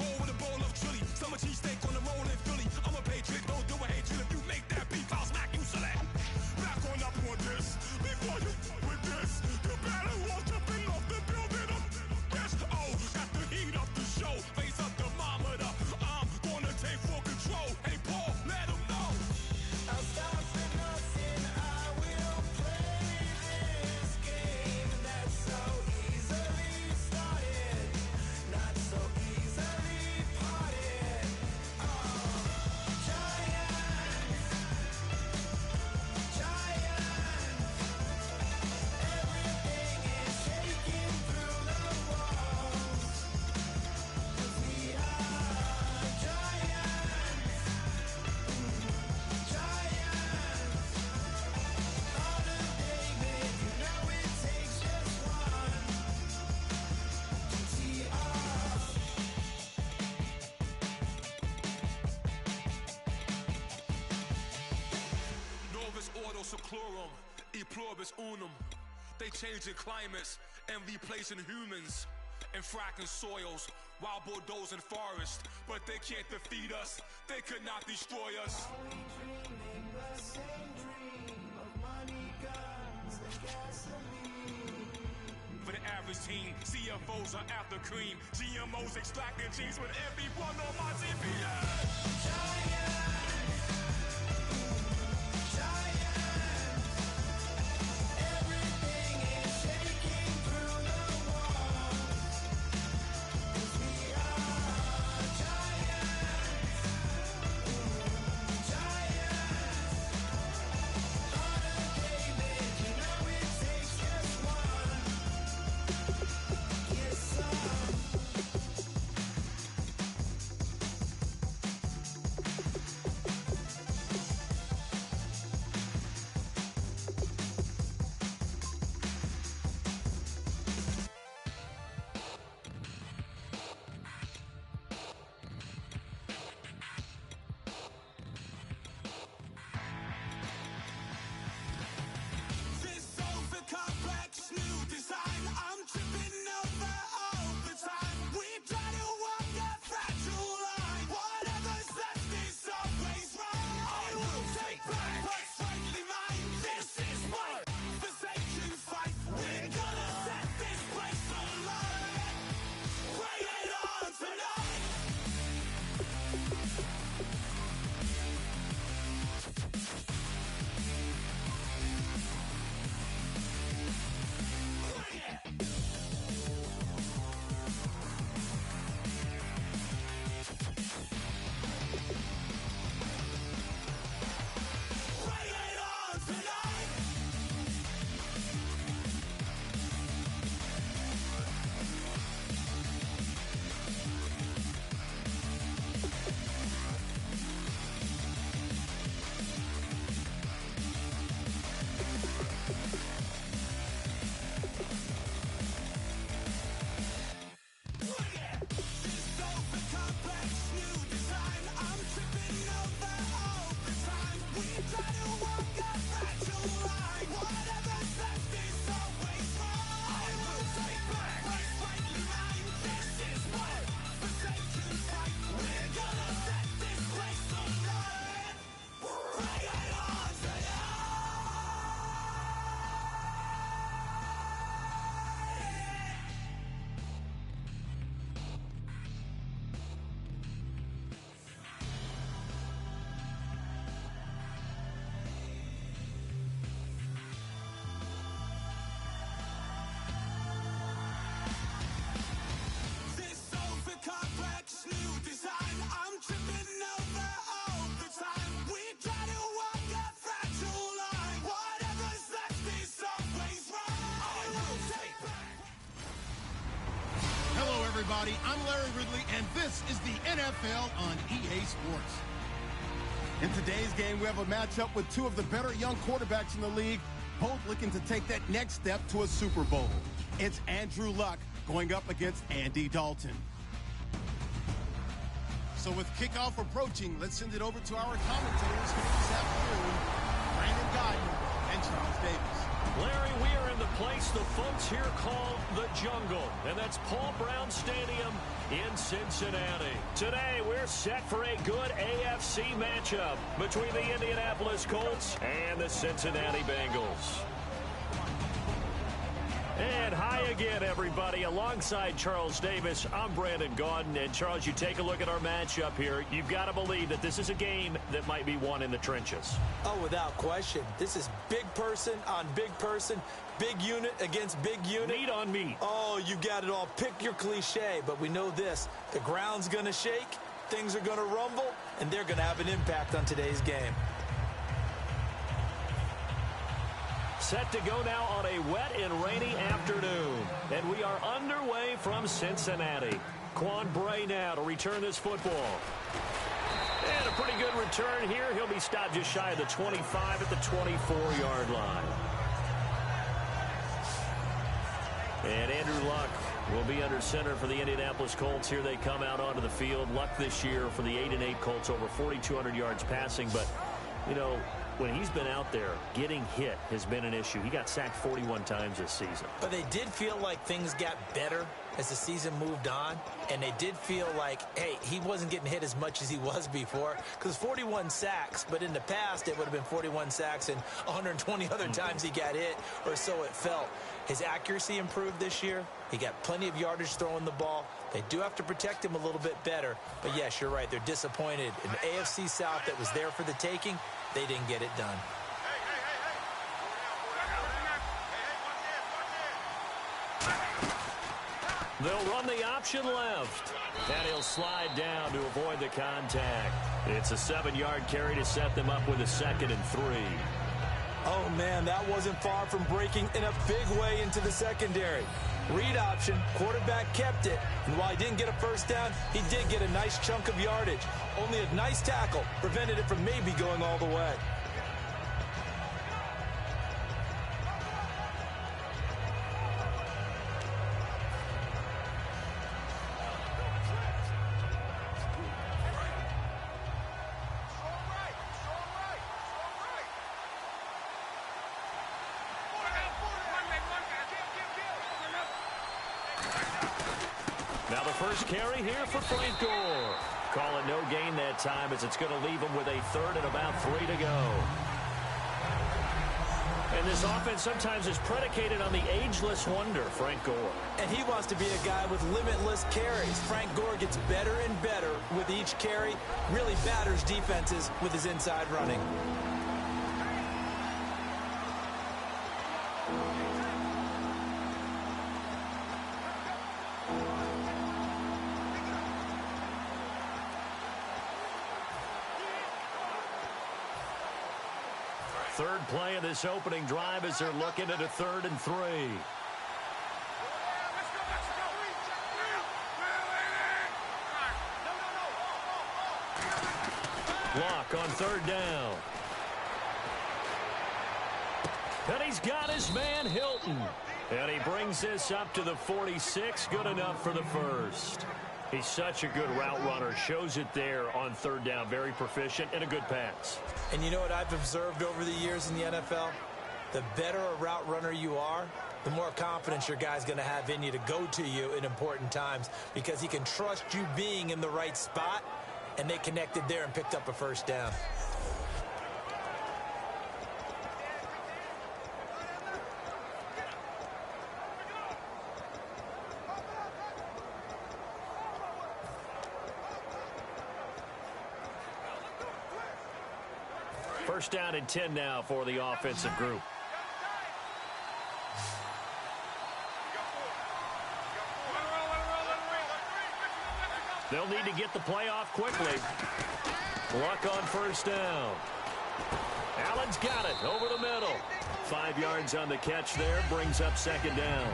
cold with a bowl of chili. Summer cheesesteak on the roll in Philly. I'm a patriot, don't do a hatred. If you make that beef, I'll smack you silly. Back on up on this. Before you with this, you better walk jumping off the building up. Yes, oh, got the heat up the show. Face up the thermometer. I'm gonna take full control. Hey, Paul, let him know. I'll stop for nothing. I will play this game that's so easily started, not so easily parted. Giants, everything is shaking through the walls. 'Cause we are giants. Heart of David, you know it takes just one to tee off. Novus ordo seclorum, e pluribus unum. They changing climates and replacing humans and fracking soils while bulldozing forests. But they can't defeat us, they could not destroy us. Are we dreaming the same dream of money, guns, and gasoline? For the average team, CFOs are after cream. GMOs extracting genes with everyone on my TPS. Everything is shaking through the walls. 'Cause we are giants. Heart of David, you know it takes just one. Get some. This over complex new design, I'm tripping over all the time. We try to walk a fragile line. Whatever's left is always right. I will take back what's rightly mine. This is my forsaken fight. We're gonna set this place alight. Bring it on tonight. Bring it. Bring it on tonight. Bring it. This over complex new design, I'm tripping over all the time. We try to walk a fragile line. Whatever's left is always right. I will take back what's rightly mine. This is my forsaken fight. We're gonna set this place alight. Bring it on tonight. This over complex new design, I'm tripping over all the time. We try to walk a fragile line. Whatever's left is always right. I will take back. Hello, everybody. I'm Larry Ridley, and this is the NFL on EA Sports. In today's game, we have a matchup with two of the better young quarterbacks in the league, both looking to take that next step to a Super Bowl. It's Andrew Luck going up against Andy Dalton. So with kickoff approaching, let's send it over to our commentators here this afternoon, Brandon Gardner and Charles Davis. Larry, we are in the place the folks here call the Jungle, and that's Paul Brown Stadium in Cincinnati. Today, we're set for a good AFC matchup between the Indianapolis Colts and the Cincinnati Bengals. And hi again, everybody. Alongside Charles Davis, I'm Brandon Gaudin. And, Charles, you take a look at our matchup here. You've got to believe that this is a game that might be won in the trenches. Oh, without question. This is big person on big person, big unit against big unit. Meat on meat. Oh, you got it all. Pick your cliche, but we know this. The ground's going to shake, things are going to rumble, and they're going to have an impact on today's game. Set to go now on a wet and rainy afternoon. And we are underway from Cincinnati. Quan Bray now to return this football. And a pretty good return here. He'll be stopped just shy of the 25 at the 24-yard line. And Andrew Luck will be under center for the Indianapolis Colts. Here they come out onto the field. Luck this year for the 8-8 Colts, over 4,200 yards passing. But, you know, when he's been out there, getting hit has been an issue. He got sacked 41 times this season. But they did feel like things got better as the season moved on, and they did feel like, hey, he wasn't getting hit as much as he was before, because 41 sacks, but in the past it would have been 41 sacks and 120 other times he got hit, or so it felt. His accuracy improved this year. He got plenty of yardage throwing the ball. They do have to protect him a little bit better, but yes, you're right, they're disappointed. In the AFC South that was there for the taking, they didn't get it done. They'll run the option left. And he'll slide down to avoid the contact. It's a 7-yard carry to set them up with a 2nd and 3. Oh, man, that wasn't far from breaking in a big way into the secondary. Read option, quarterback kept it, and while he didn't get a first down, he did get a nice chunk of yardage. Only a nice tackle prevented it from maybe going all the way. Now the first carry here for Frank Gore. Call it no gain that time as it's going to leave him with a 3rd and about 3 to go. And this offense sometimes is predicated on the ageless wonder, Frank Gore. And he wants to be a guy with limitless carries. Frank Gore gets better and better with each carry, really batters defenses with his inside running. Third play of this opening drive as they're looking at a 3rd and 3. Block on 3rd down. And he's got his man Hilton. And he brings this up to the 46. Good enough for the first. He's such a good route runner. Shows it there on 3rd down. Very proficient and a good pass. And you know what I've observed over the years in the NFL? The better a route runner you are, the more confidence your guy's going to have in you to go to you in important times because he can trust you being in the right spot, and they connected there and picked up a first down. First down and 10 now for the offensive group. They'll need to get the play off quickly. Luck on first down. Allen's got it over the middle. 5 yards on the catch there. Brings up 2nd down.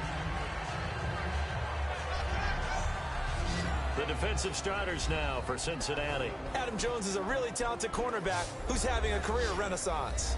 The defensive starters now for Cincinnati. Adam Jones is a really talented cornerback who's having a career renaissance.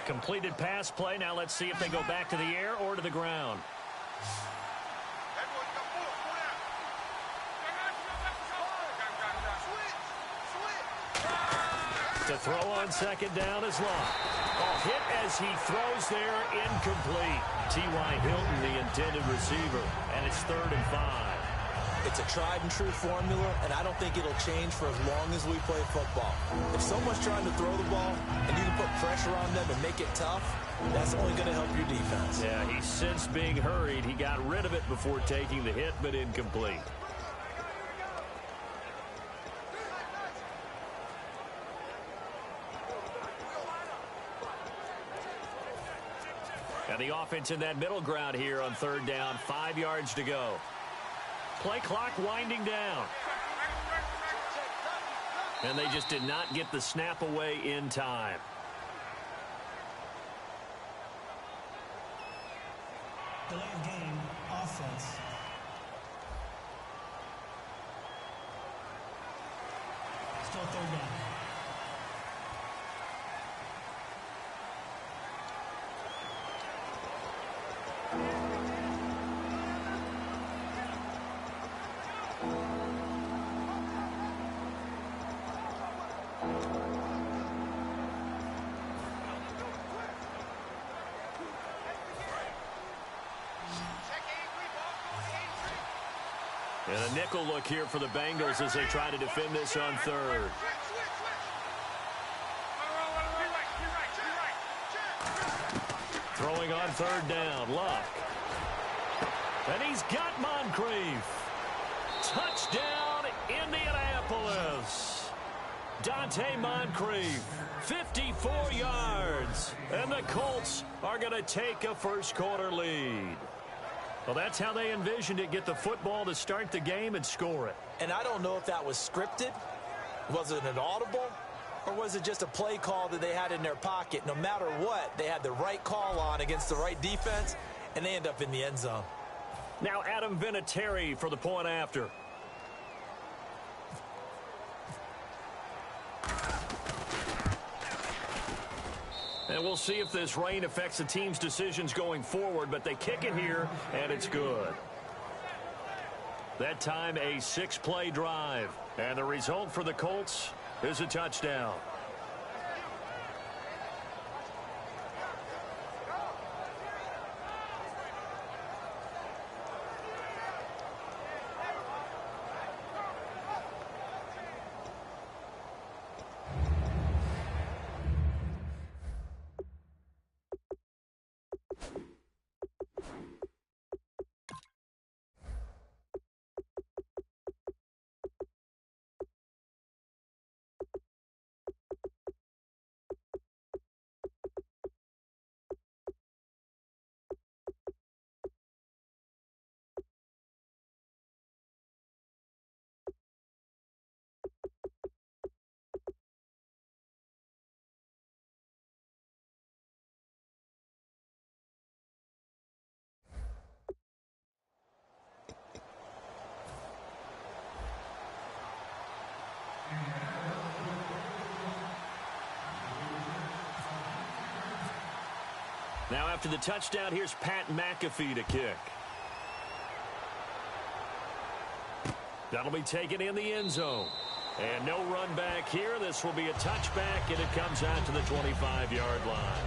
completed pass play. Now let's see if they go back to the air or to the ground. To throw on second down is Locke. Hit as he throws there, incomplete. T.Y. Hilton, the intended receiver, and it's 3rd and 5. It's a tried-and-true formula, and I don't think it'll change for as long as we play football. If someone's trying to throw the ball and you can put pressure on them and make it tough, that's only going to help your defense. Yeah, he sensed being hurried. He got rid of it before taking the hit, but incomplete. And the offense in that middle ground here on 3rd down, 5 yards to go. Play clock winding down. And they just did not get the snap away in time. Delay of game, offense. Still 3rd down. And a nickel look here for the Bengals as they try to defend this on 3rd. Throwing on 3rd down, Luck. And he's got Moncrief. Touchdown, Indianapolis. Dante Moncrief, 54 yards. And the Colts are going to take a first-quarter lead. Well, that's how they envisioned it, get the football to start the game and score it. And I don't know if that was scripted. Was it an audible? Or was it just a play call that they had in their pocket? No matter what, they had the right call on against the right defense, and they end up in the end zone. Now Adam Vinatieri for the point after. And we'll see if this rain affects the team's decisions going forward, but they kick it here, and it's good. That time, a 6-play drive. And the result for the Colts is a touchdown. Now after the touchdown, here's Pat McAfee to kick. That'll be taken in the end zone. And no run back here. This will be a touchback, and it comes out to the 25-yard line.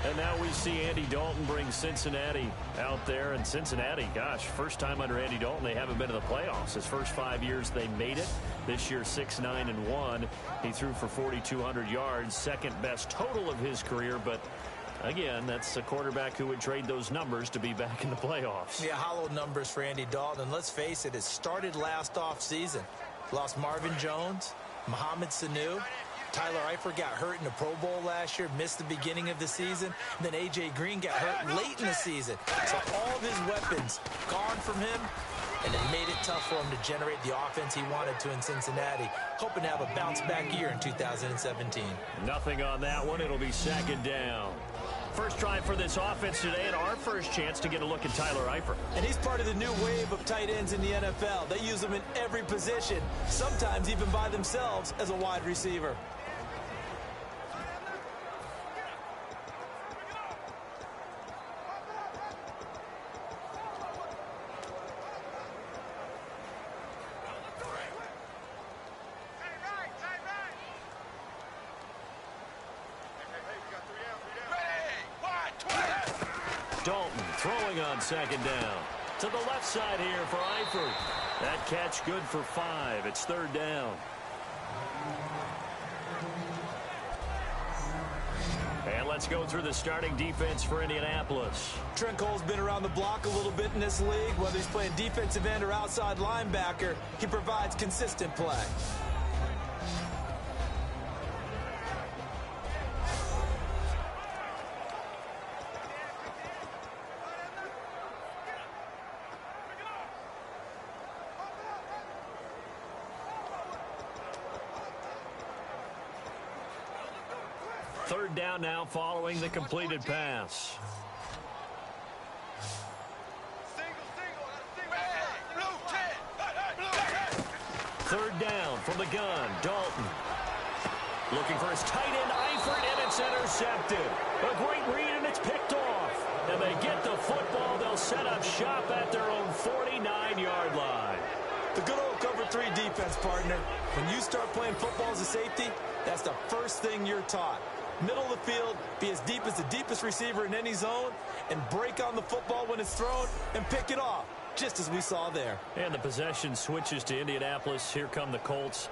And now we see Andy Dalton bring Cincinnati out there. And Cincinnati, gosh, first time under Andy Dalton, they haven't been to the playoffs. His first 5 years, they made it. This year, 6-9-1. He threw for 4,200 yards, second best total of his career. But again, that's a quarterback who would trade those numbers to be back in the playoffs. Yeah, hollow numbers for Andy Dalton. And let's face it, it started last offseason. Lost Marvin Jones, Mohamed Sanu. Tyler Eifert got hurt in the Pro Bowl last year, missed the beginning of the season. Then A.J. Green got hurt late in the season. So all of his weapons gone from him, and it made it tough for him to generate the offense he wanted to in Cincinnati. Hoping to have a bounce-back year in 2017. Nothing on that one. It'll be second down. First drive for this offense today, and our first chance to get a look at Tyler Eifert. And he's part of the new wave of tight ends in the NFL. They use them in every position, sometimes even by themselves as a wide receiver. Throwing on second down. To the left side here for Eifert. That catch good for 5. It's third down. And let's go through the starting defense for Indianapolis. Trent Cole's been around the block a little bit in this league. Whether he's playing defensive end or outside linebacker, he provides consistent play. Third down now following the completed pass. Third down from the gun, Dalton. Looking for his tight end, Eifert, and it's intercepted. A great read, and it's picked off. And they get the football. They'll set up shop at their own 49-yard line. The good old cover 3 defense, partner. When you start playing football as a safety, that's the first thing you're taught. Middle of the field, be as deep as the deepest receiver in any zone, and break on the football when it's thrown and pick it off, just as we saw there. And the possession switches to Indianapolis. Here come the Colts.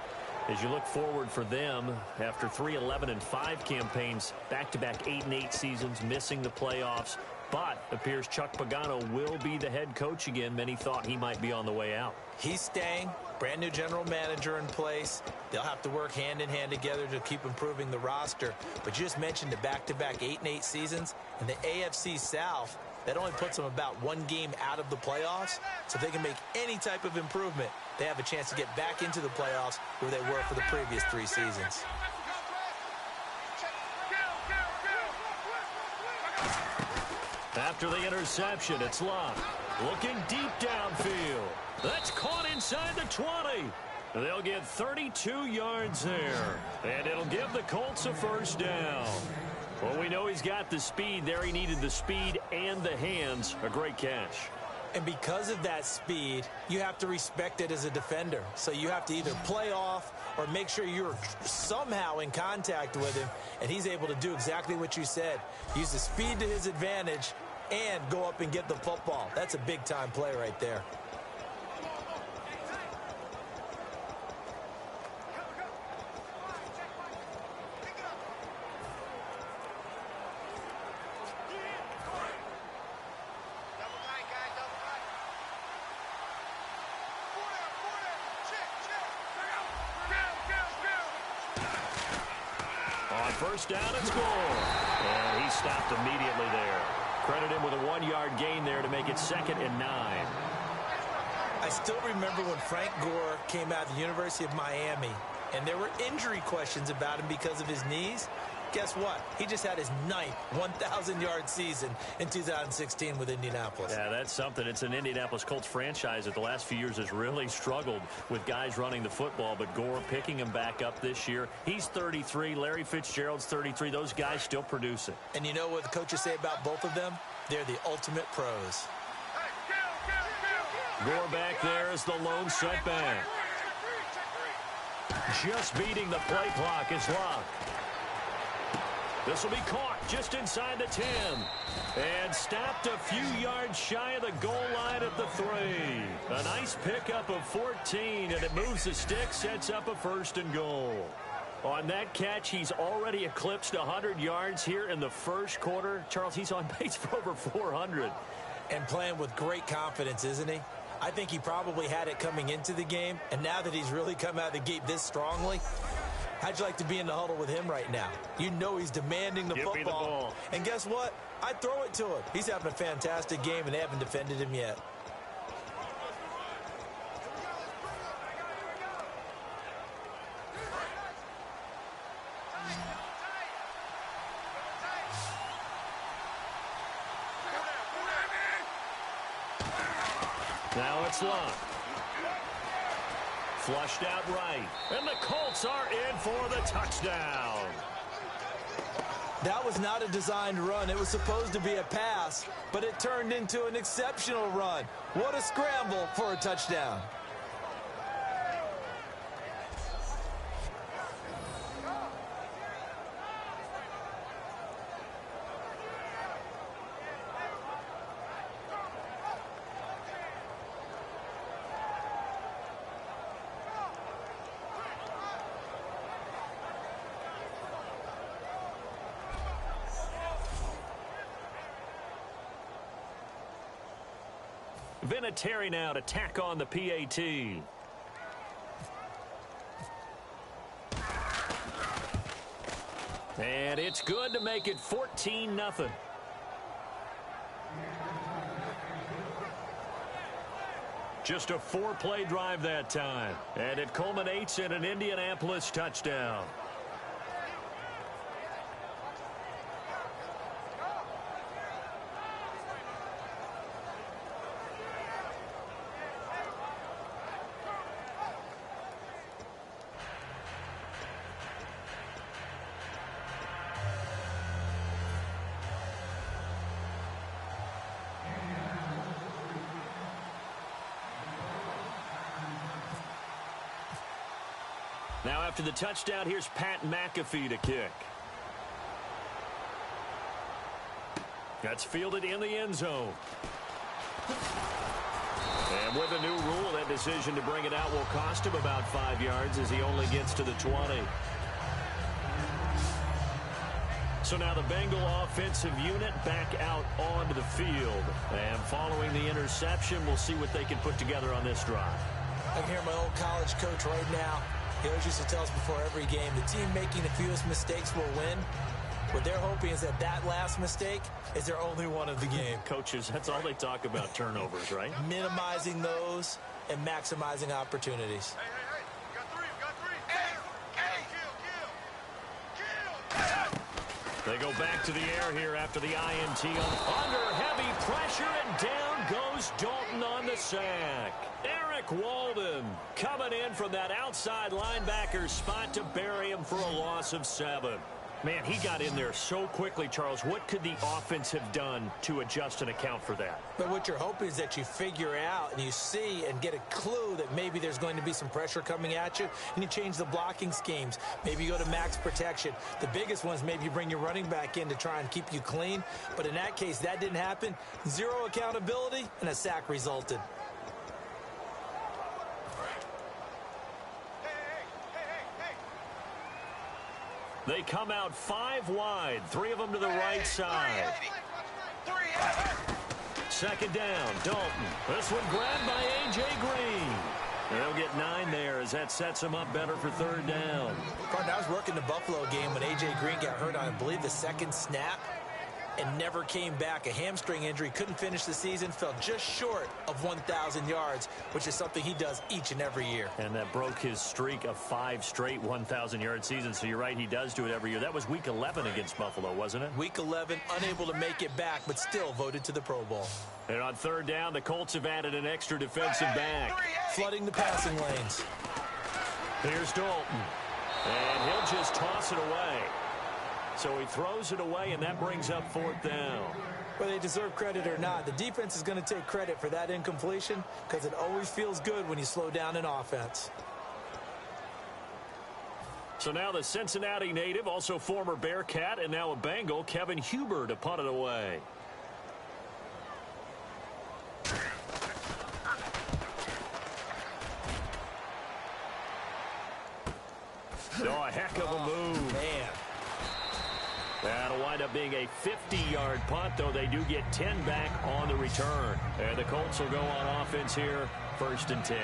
As you look forward for them, after 3 11-5 campaigns, back-to-back 8-8 seasons, missing the playoffs, but appears Chuck Pagano will be the head coach again. Many thought he might be on the way out. He's staying. Brand new general manager in place. They'll have to work hand in hand together to keep improving the roster. But you just mentioned the back-to-back 8-8 seasons. In the AFC South, that only puts them about 1 game out of the playoffs. So if they can make any type of improvement, they have a chance to get back into the playoffs where they were for the previous 3 seasons. After the interception, it's Locke. Looking deep downfield. That's caught inside the 20. They'll get 32 yards there. And it'll give the Colts a first down. Well, we know he's got the speed there. He needed the speed and the hands. A great catch. And because of that speed, you have to respect it as a defender. So you have to either play off or make sure you're somehow in contact with him. And he's able to do exactly what you said. Use the speed to his advantage and go up and get the football. That's a big-time play right there. On first down and score. And he stopped immediately there. Credit him with a 1-yard gain there to make it 2nd and 9. I still remember when Frank Gore came out of the University of Miami, and there were injury questions about him because of his knees. Guess what? He just had his 9th 1,000-yard season in 2016 with Indianapolis. Yeah, that's something. It's an Indianapolis Colts franchise that the last few years has really struggled with guys running the football, but Gore picking him back up this year. He's 33. Larry Fitzgerald's 33. Those guys still produce it. And you know what the coaches say about both of them? They're the ultimate pros. Gore back there is the lone setback. Just beating the play clock is Locke. This will be caught just inside the 10. And stopped a few yards shy of the goal line at the 3. A nice pickup of 14, and it moves the stick, sets up a 1st and goal. On that catch, he's already eclipsed 100 yards here in the first quarter. Charles, he's on pace for over 400. And playing with great confidence, isn't he? I think he probably had it coming into the game, and now that he's really come out of the gate this strongly, how'd you like to be in the huddle with him right now? You know he's demanding the Give me the football. ball. And guess what? I'd throw it to him. He's having a fantastic game, and they haven't defended him yet. Now it's Locke. Flushed out right. And the Colts are in for the touchdown. That was not a designed run. It was supposed to be a pass, but it turned into an exceptional run. What a scramble for a touchdown. Vinatieri now to tack on the PAT. And it's good to make it 14-0. Just a 4-play drive that time. And it culminates in an Indianapolis touchdown. Now after the touchdown, here's Pat McAfee to kick. That's fielded in the end zone. And with a new rule, that decision to bring it out will cost him about 5 yards as he only gets to the 20. So now the Bengal offensive unit back out onto the field. And following the interception, we'll see what they can put together on this drive. I can hear my old college coach right now. He always used to tell us before every game, the team making the fewest mistakes will win. What they're hoping is that that last mistake is their only one of the game. Coaches, that's all they talk about, turnovers, right? Minimizing those and maximizing opportunities. Hey, you got three. Kill. They go back to the air here after the INT. Under heavy pressure, and down goes Dalton on the sack. Eric Walden coming in from that outside linebacker spot to bury him for a loss of 7. Man, he got in there so quickly, Charles. What could the offense have done to adjust and account for that? But what you're hoping is that you figure out and you see and get a clue that maybe there's going to be some pressure coming at you, and you change the blocking schemes. Maybe you go to max protection. The biggest ones, maybe you bring your running back in to try and keep you clean. But in that case, that didn't happen. Zero accountability, and a sack resulted. They come out 5 wide, 3 of them to the right side. Second down, Dalton. This one grabbed by A.J. Green. They'll get 9 there as that sets them up better for 3rd down. Pardon, I was working the Buffalo game when A.J. Green got hurt on, I believe, the second snap and never came back. A hamstring injury, couldn't finish the season, fell just short of 1,000 yards, which is something he does each and every year. And that broke his streak of 5 straight 1,000-yard seasons. So you're right, he does do it every year. That was Week 11 against Buffalo, wasn't it? Week 11, unable to make it back, but still voted to the Pro Bowl. And on 3rd down, the Colts have added an extra defensive back. Flooding the passing lanes. Here's Dalton. And he'll just toss it away. So he throws it away, and that brings up 4th down. Whether they deserve credit or not, the defense is going to take credit for that incompletion because it always feels good when you slow down an offense. So now the Cincinnati native, also former Bearcat, and now a Bengal, Kevin Huber, to punt it away. Oh, a heck of a move. Man. That'll wind up being a 50-yard punt, though they do get 10 back on the return. And the Colts will go on offense here, 1st and 10.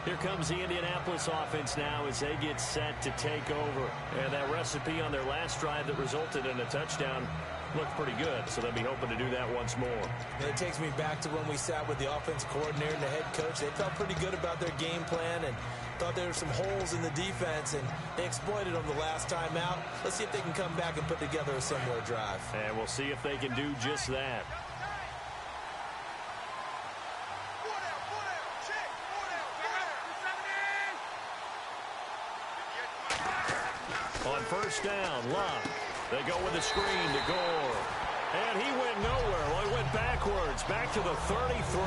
Here comes the Indianapolis offense now as they get set to take over. And that recipe on their last drive that resulted in a touchdown looked pretty good, so they'll be hoping to do that once more. And it takes me back to when we sat with the offensive coordinator and the head coach. They felt pretty good about their game plan and thought there were some holes in the defense, and they exploited them the last time out. Let's see if they can come back and put together a similar drive. And we'll see if they can do just that. On 1st down, Love. They go with a screen to Gore. And he went nowhere. Well, he went backwards, back to the 33.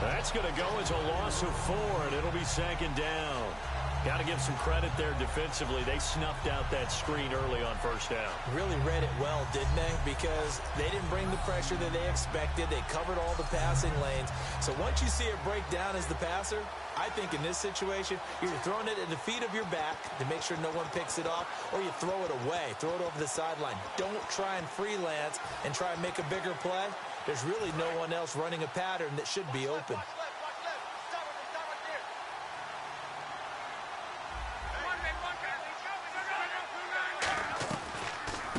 That's going to go as a loss of 4, and it'll be 2nd down. Got to give some credit there defensively. They snuffed out that screen early on 1st down. Really read it well, didn't they? Because they didn't bring the pressure that they expected. They covered all the passing lanes. So once you see it break down as the passer, I think in this situation, you're throwing it at the feet of your back to make sure no one picks it off, or you throw it away, throw it over the sideline. Don't try and freelance and try and make a bigger play. There's really no one else running a pattern that should be open.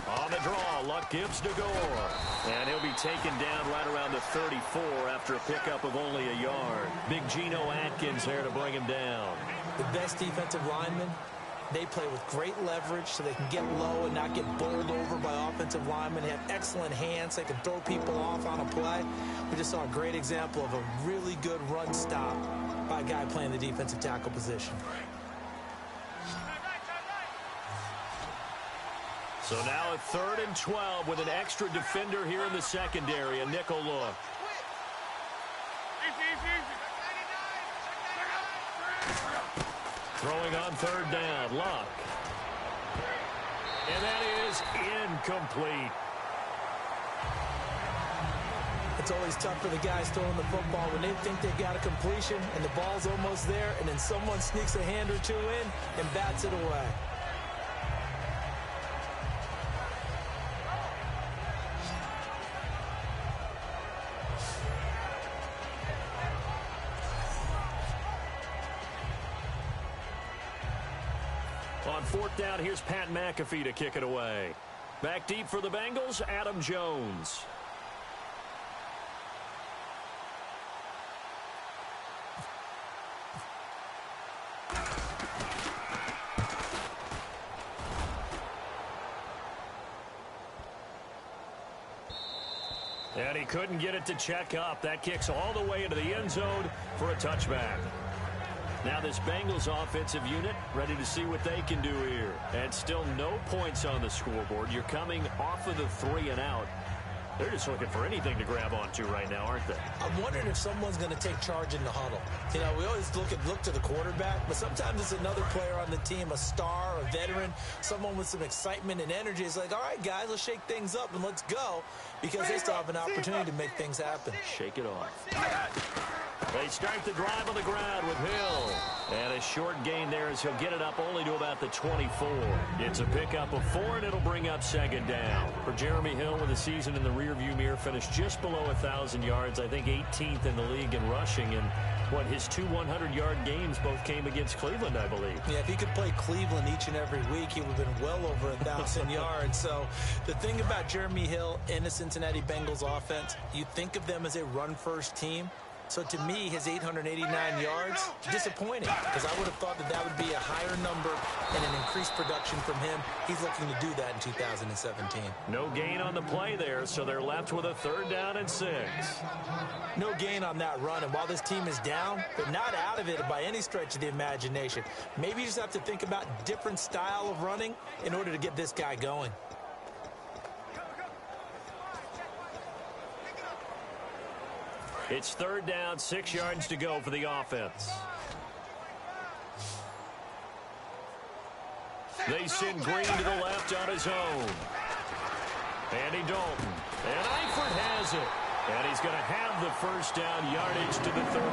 On the draw, Luck gives to Gore. And he'll be taken down right around the 34 after a pickup of only a yard. Big Geno Atkins there to bring him down. The best defensive linemen, they play with great leverage so they can get low and not get bowled over by offensive linemen. They have excellent hands. They can throw people off on a play. We just saw a great example of a really good run stop by a guy playing the defensive tackle position. So now a 3rd and 12 with an extra defender here in the secondary, a nickel look. Throwing on 3rd down, Luck. And that is incomplete. It's always tough for the guys throwing the football when they think they got a completion and the ball's almost there, and then someone sneaks a hand or two in and bats it away. On 4th down, here's Pat McAfee to kick it away. Back deep for the Bengals, Adam Jones. And he couldn't get it to check up. That kicks all the way into the end zone for a touchback. Now this Bengals offensive unit ready to see what they can do here. And still no points on the scoreboard. You're coming off of the 3 and out. They're just looking for anything to grab onto right now, aren't they? I'm wondering if someone's going to take charge in the huddle. You know, we always look to the quarterback, but sometimes it's another player on the team, a star, a veteran, someone with some excitement and energy. It's like, all right, guys, let's shake things up and let's go, because they still have an opportunity to make things happen. Shake it off. They start the drive on the ground with Hill. And a short gain there as he'll get it up only to about the 24. It's a pickup of 4, and it'll bring up 2nd down. For Jeremy Hill, with the season in the rearview mirror, finished just below 1,000 yards. I think 18th in the league in rushing. And what, his 2 100-yard games both came against Cleveland, I believe. Yeah, if he could play Cleveland each and every week, he would have been well over 1,000 yards. So the thing about Jeremy Hill and the Cincinnati Bengals offense, you think of them as a run-first team. So to me, his 889 yards, disappointing, because I would have thought that would be a higher number and an increased production from him. He's looking to do that in 2017. No gain on the play there, so they're left with a 3rd down and 6. No gain on that run, and while this team is down, they're not out of it by any stretch of the imagination. Maybe you just have to think about different style of running in order to get this guy going. It's 3rd down, 6 yards to go for the offense. They send Green to the left on his own. Andy Dalton. And Eifert has it. And he's going to have the 1st down yardage to the 35.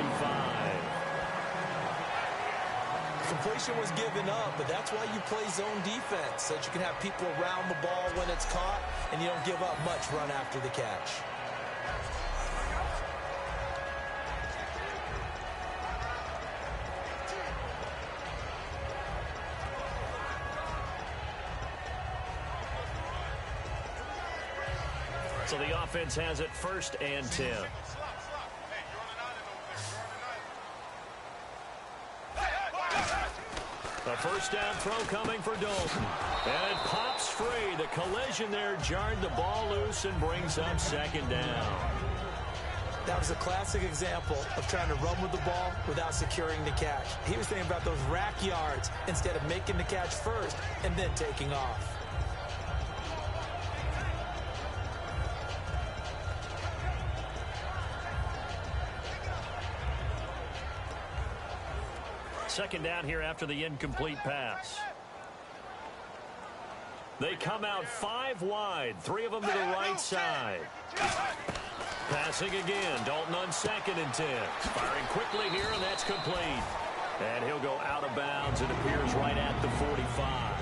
Completion was given up, but that's why you play zone defense, so that you can have people around the ball when it's caught, and you don't give up much run after the catch. So the offense has it 1st and 10. A 1st down throw coming for Dalton. And it pops free. The collision there jarred the ball loose and brings up 2nd down. That was a classic example of trying to run with the ball without securing the catch. He was thinking about those rack yards instead of making the catch first and then taking off. Second down here after the incomplete pass. They come out 5 wide, 3 of them to the right side. Passing again, Dalton on 2nd and 10. Firing quickly here, and that's complete. And he'll go out of bounds. It appears right at the 45.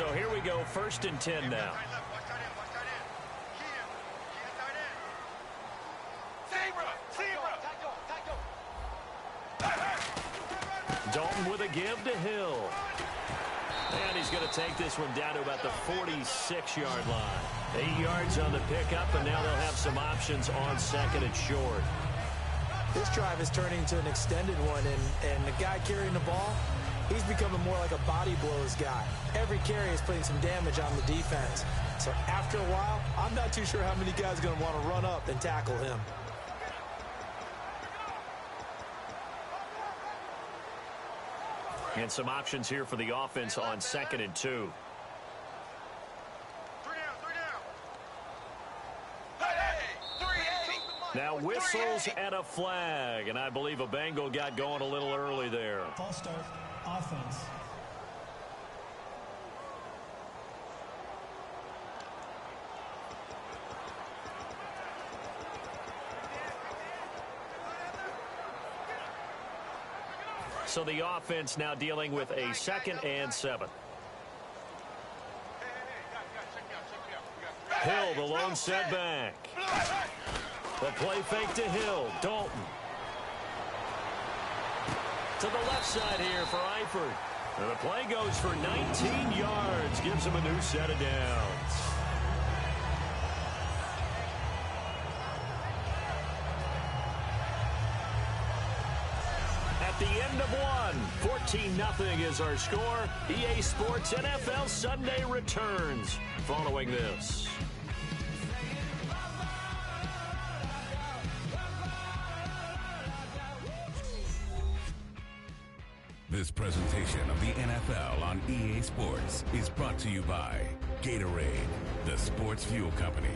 So here we go, 1st and 10 now. Dalton with a give to Hill. And he's going to take this one down to about the 46-yard line. 8 yards on the pickup, and now they'll have some options on 2nd and short. This drive is turning into an extended one, and the guy carrying the ball, he's becoming more like a body blows guy. Every carry is putting some damage on the defense. So after a while, I'm not too sure how many guys are going to want to run up and tackle him. And some options here for the offense on 2nd and 2. Now whistles and a flag, and I believe a Bengal got going a little early there. False start, offense. So the offense now dealing with a 2nd and 7. Hill, the lone setback. The play fake to Hill. Dalton. To the left side here for Eifert. And the play goes for 19 yards. Gives him a new set of downs. At the end of one, 14-0 is our score. EA Sports NFL Sunday returns following this. This presentation of the NFL on EA Sports is brought to you by Gatorade, the sports fuel company.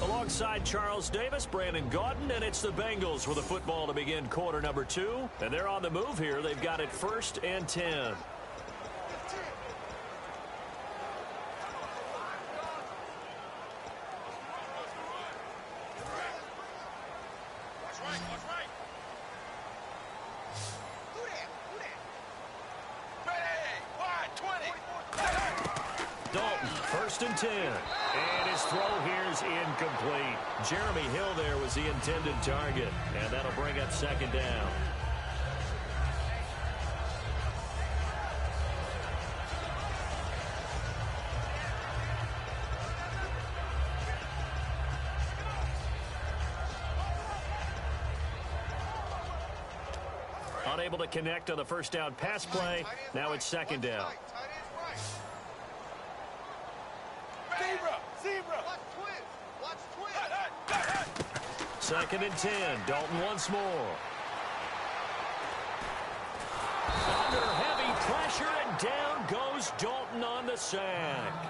Alongside Charles Davis, Brandon Gaudin, and it's the Bengals with a football to begin quarter number 2. And they're on the move here. They've got it 1st and 10. Dalton, 1st and 10. And his throw here is incomplete. Jeremy Hill there was the intended target. And that'll bring up 2nd down. Unable to connect on the 1st down pass play. Now it's 2nd down. Second and 10. Dalton once more. Under heavy pressure, and down goes Dalton on the sack.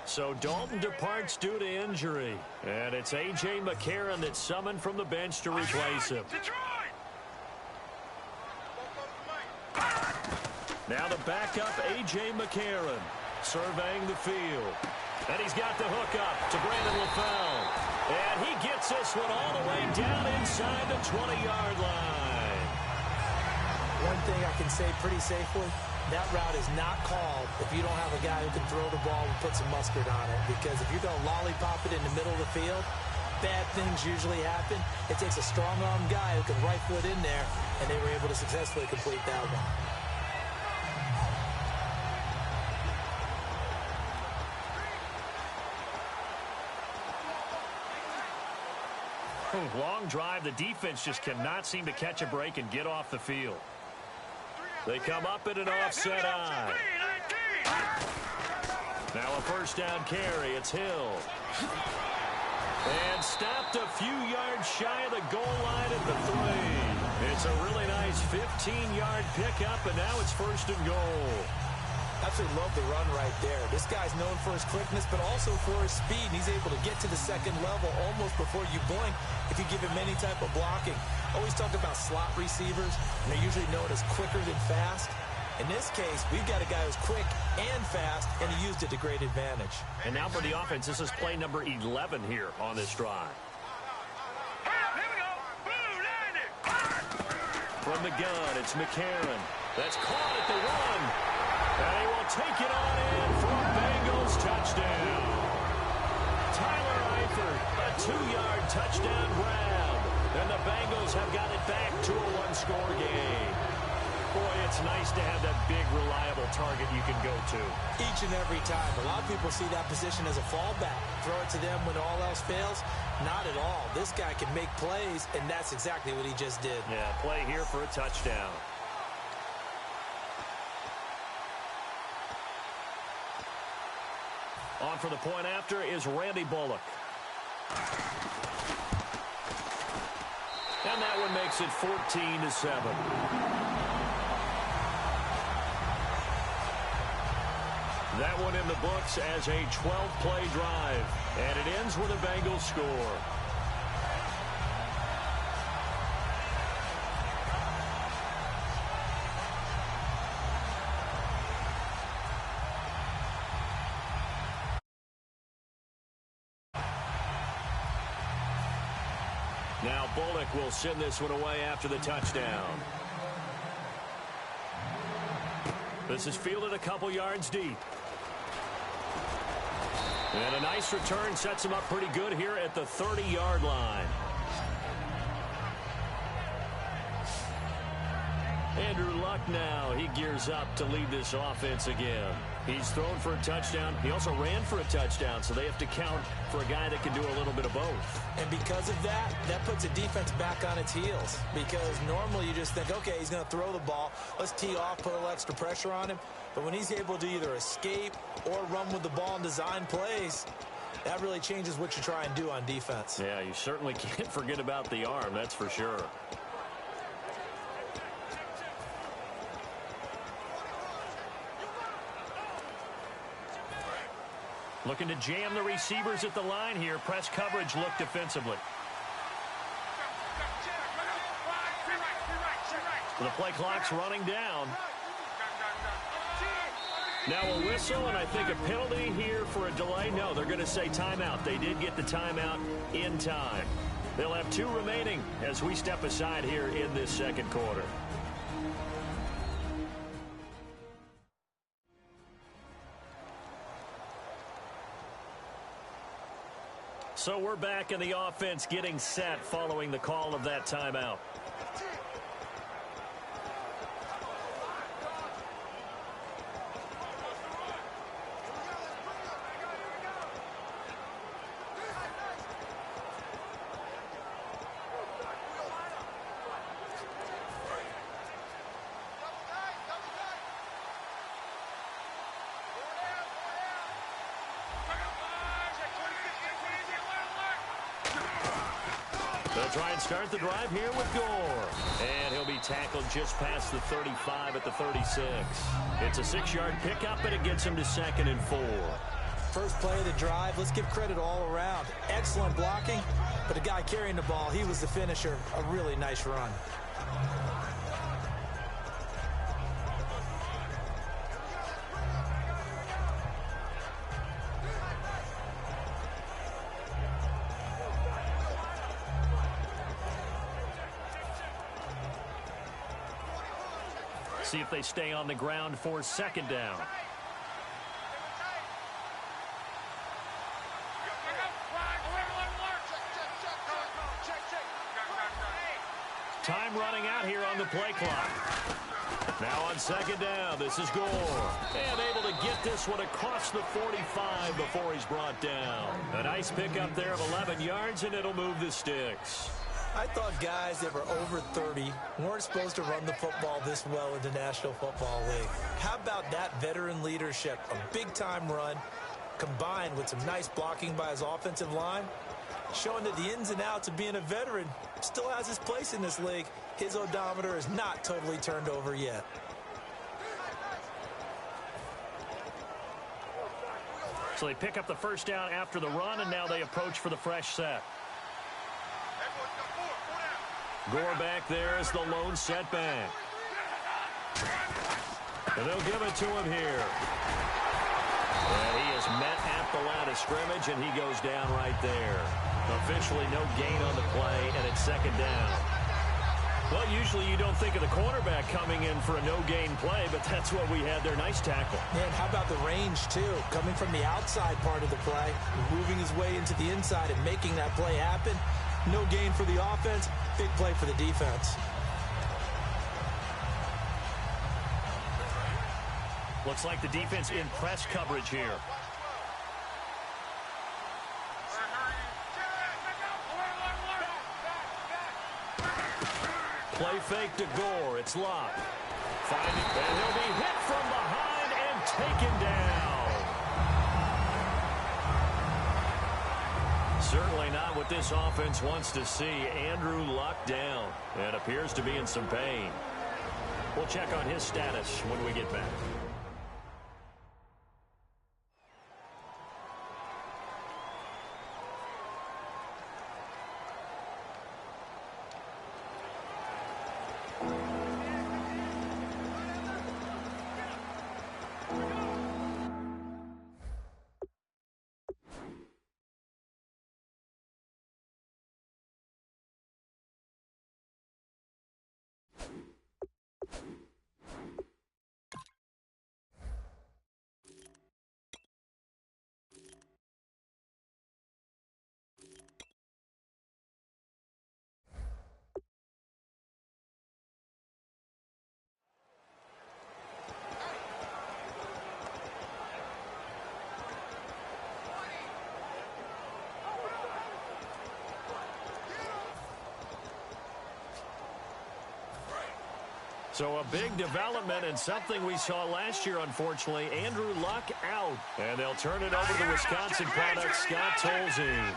So Dalton departs due to injury. And it's A.J. McCarron that's summoned from the bench to replace him. Now the backup, A.J. McCarron, surveying the field. And he's got the hook up to Brandon LaFell. And he gets this one all the way down inside the 20-yard line. One thing I can say pretty safely, that route is not called if you don't have a guy who can throw the ball and put some mustard on it. Because if you're going to lollipop it in the middle of the field, bad things usually happen. It takes a strong-arm guy who can rifle it in there, and they were able to successfully complete that one. Long drive. The defense just cannot seem to catch a break and get off the field. They come up in an offset eye. Now a 1st down carry. It's Hill. And stopped a few yards shy of the goal line at the 3. It's a really nice 15-yard pickup, and now it's 1st and goal. Absolutely love the run right there. This guy's known for his quickness, but also for his speed. And he's able to get to the second level almost before you blink if you give him any type of blocking. Always talk about slot receivers, and they're usually known as quicker than fast. In this case, we've got a guy who's quick and fast, and he used it to great advantage. And now for the offense, this is play number 11 here on this drive. From the gun, it's McCarron. That's caught at the 1. And he will take it on in for a Bengals touchdown. Tyler Eifert, a 2-yard touchdown grab. And the Bengals have got it back to a 1-score game. Boy, it's nice to have that big, reliable target you can go to. Each and every time. A lot of people see that position as a fallback. Throw it to them when all else fails. Not at all. This guy can make plays, and that's exactly what he just did. Yeah, play here for a touchdown. On for the point after is Randy Bullock. And that one makes it 14-7. That one in the books as a 12-play drive. And it ends with a Bengals score. Now Bullock will send this one away after the touchdown. This is fielded a couple yards deep. And a nice return sets him up pretty good here at the 30-yard line. Andrew Luck now, he gears up to lead this offense again. He's thrown for a touchdown. He also ran for a touchdown, so they have to count for a guy that can do a little bit of both. And because of that, that puts a defense back on its heels. Because normally you just think, okay, he's going to throw the ball. Let's tee off, put a little extra pressure on him. But when he's able to either escape or run with the ball and design plays, that really changes what you try and do on defense. Yeah, you certainly can't forget about the arm, that's for sure. Looking to jam the receivers at the line here. Press coverage look defensively. The play clock's running down. Now a whistle, and I think a penalty here for a delay. No, they're going to say timeout. They did get the timeout in time. They'll have 2 remaining as we step aside here in this second quarter. So we're back in the offense getting set following the call of that timeout. They'll try and start the drive here with Gore. And he'll be tackled just past the 35 at the 36. It's a 6-yard pickup, and it gets him to 2nd and 4. First play of the drive, let's give credit all around. Excellent blocking, but the guy carrying the ball, he was the finisher. A really nice run. See if they stay on the ground for 2nd down. Time running out here on the play clock. Now on 2nd down, this is Gore. And able to get this one across the 45 before he's brought down. A nice pickup there of 11 yards, and it'll move the sticks. I thought guys that were over 30 weren't supposed to run the football this well in the National Football League. How about that veteran leadership? A big-time run combined with some nice blocking by his offensive line, showing that the ins and outs of being a veteran still has his place in this league. His odometer is not totally turned over yet. So they pick up the first down after the run, and now they approach for the fresh set. Gore back there is the lone setback. And they'll give it to him here. And he is met at the line of scrimmage, and he goes down right there. Officially no gain on the play, and it's second down. Well, usually you don't think of the cornerback coming in for a no-gain play, but that's what we had there. Nice tackle. And how about the range, too? Coming from the outside part of the play, moving his way into the inside and making that play happen. No gain for the offense, big play for the defense. Looks like the defense in press coverage here. Play fake to Gore. It's Locke. Finding, and he'll be hit from behind and taken down. Certainly not what this offense wants to see. Andrew Luck down and appears to be in some pain. We'll check on his status when we get back. So a big development and something we saw last year, unfortunately. Andrew Luck out. And they'll turn it over to Wisconsin product Scott Tolzien.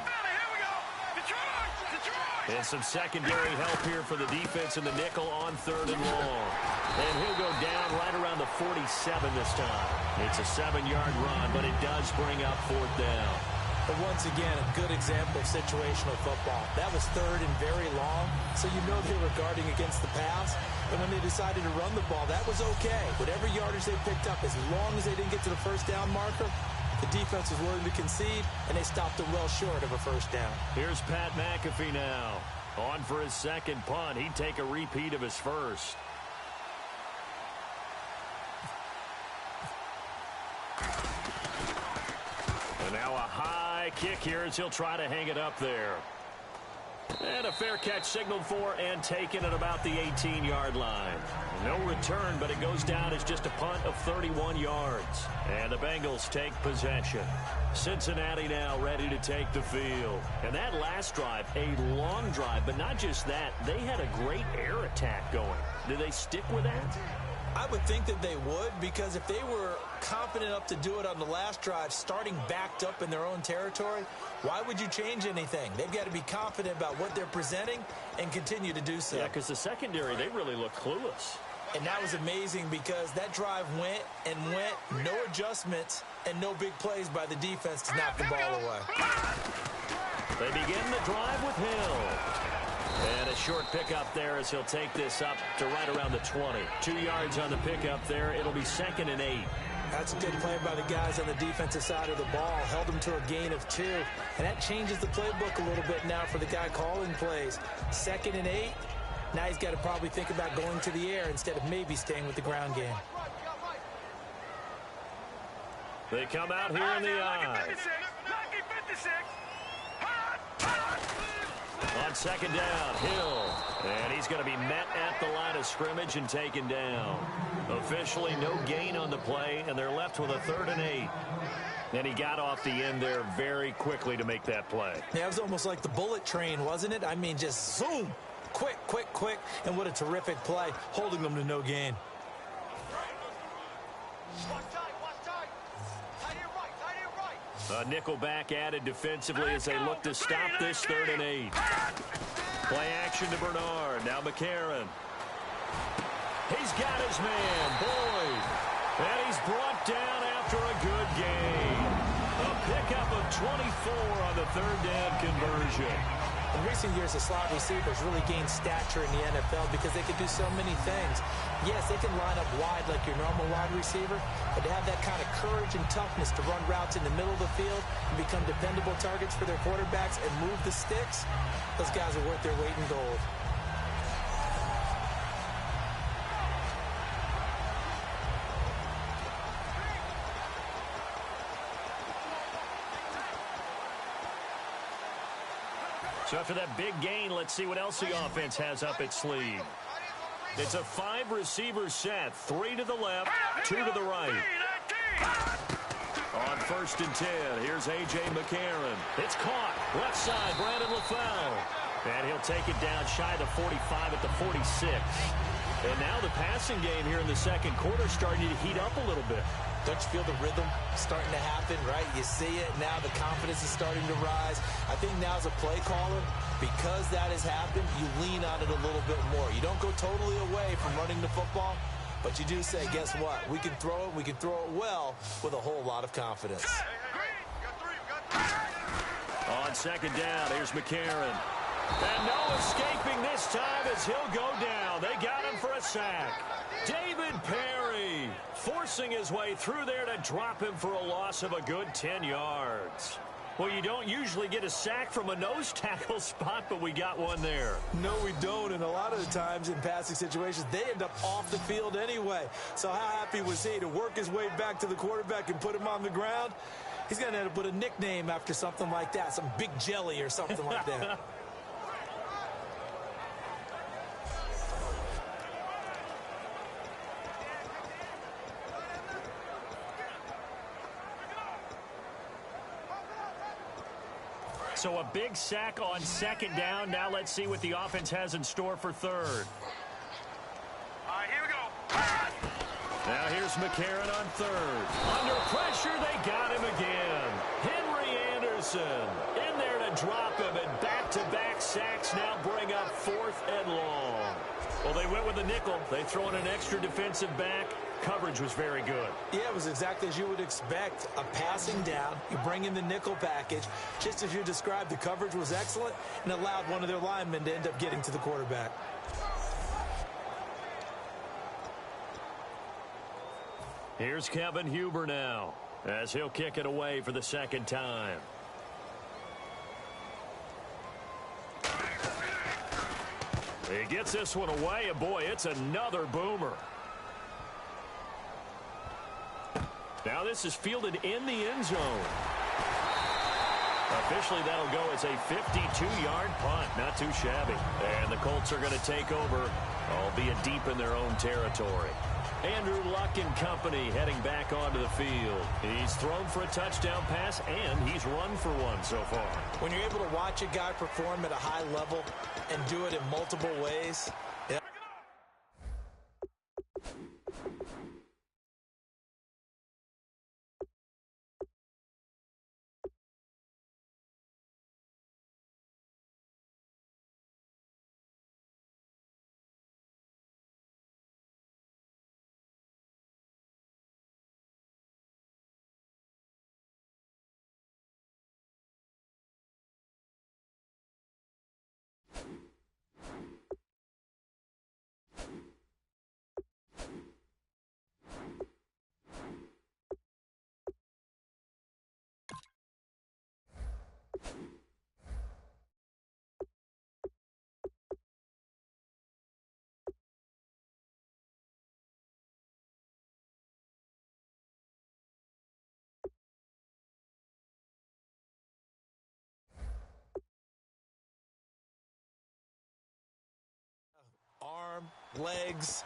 And some secondary help here for the defense in the nickel on 3rd and long. And he'll go down right around the 47 this time. It's a 7-yard run, but it does bring up 4th down. But once again, a good example of situational football. That was 3rd and very long, so you know they were guarding against the pass. And when they decided to run the ball, that was okay. Whatever yardage they picked up, as long as they didn't get to the first down marker, the defense was willing to concede, and they stopped them well short of a first down. Here's Pat McAfee now. On for his second punt. He'd take a repeat of his first. And now a high kick here as he'll try to hang it up there. And a fair catch signaled for and taken at about the 18-yard line. No return, but it goes down as just a punt of 31 yards. And the Bengals take possession. Cincinnati now ready to take the field. And that last drive, a long drive, but not just that. They had a great air attack going. Do they stick with that? I would think that they would, because if they were confident enough to do it on the last drive, starting backed up in their own territory, why would you change anything? They've got to be confident about what they're presenting and continue to do so. Yeah, because the secondary, they really look clueless. And that was amazing because that drive went and went, no adjustments, and no big plays by the defense to knock the ball away. They begin the drive with Hill. And a short pickup there as he'll take this up to right around the 20. 2 yards on the pickup there. It'll be 2nd and 8. That's a good play by the guys on the defensive side of the ball. Held them to a gain of 2. And that changes the playbook a little bit now for the guy calling plays. 2nd and 8. Now he's got to probably think about going to the air instead of maybe staying with the ground game. They come out here in the eye. On 2nd down, Hill. And he's going to be met at the line of scrimmage and taken down. Officially no gain on the play, and they're left with a 3rd and 8. And he got off the end there very quickly to make that play. Yeah, it was almost like the bullet train, wasn't it? I mean, just zoom. Quick, quick, quick. And what a terrific play, holding them to no gain. A nickel back added defensively as they look to stop this 3rd and 8. Play action to Bernard. Now McCarron. He's got his man, Boyd. And he's brought down after a good game. A pickup of 24 on the third down conversion. In recent years, the slot receivers really gained stature in the NFL because they can do so many things. Yes, they can line up wide like your normal wide receiver, but to have that kind of courage and toughness to run routes in the middle of the field and become dependable targets for their quarterbacks and move the sticks, those guys are worth their weight in gold. So after that big gain, let's see what else the offense has up its sleeve. It's a 5-receiver set. 3 to the left, 2 to the right. On 1st and 10, here's A.J. McCarron. It's caught. Left side, Brandon LaFell. And he'll take it down shy of the 45 at the 46. And now the passing game here in the second quarter starting to heat up a little bit. Don't you feel the rhythm starting to happen, right? You see it now. The confidence is starting to rise. I think now as a play caller, because that has happened, you lean on it a little bit more. You don't go totally away from running the football, but you do say, guess what? We can throw it. We can throw it well with a whole lot of confidence. On 2nd down, here's McCarron. And no escaping this time as he'll go down. They got him for a sack. David Perry forcing his way through there to drop him for a loss of a good 10 yards. Well, you don't usually get a sack from a nose tackle spot, but we got one there. No, we don't, and a lot of the times in passing situations, they end up off the field anyway. So how happy was he to work his way back to the quarterback and put him on the ground? He's going to end up with a nickname after something like that, some Big Jelly or something like that. So a big sack on 2nd down. Now let's see what the offense has in store for 3rd. All right, here we go. Now here's McCarron on 3rd. Under pressure, they got him again. Henry Anderson in there to drop him, and back-to-back sacks now bring up 4th and long. Well, they went with a nickel. They throw in an extra defensive back. Coverage was very good. Yeah, it was exactly as you would expect. A passing down, you bring in the nickel package. Just as you described, the coverage was excellent and allowed one of their linemen to end up getting to the quarterback. Here's Kevin Huber now as he'll kick it away for the 2nd time. He gets this one away, and boy, it's another boomer. Now this is fielded in the end zone. Officially, that'll go as a 52-yard punt. Not too shabby. And the Colts are going to take over, albeit deep in their own territory. Andrew Luck and company heading back onto the field. He's thrown for a touchdown pass, and he's run for one so far. When you're able to watch a guy perform at a high level and do it in multiple ways, yeah. Arm, legs.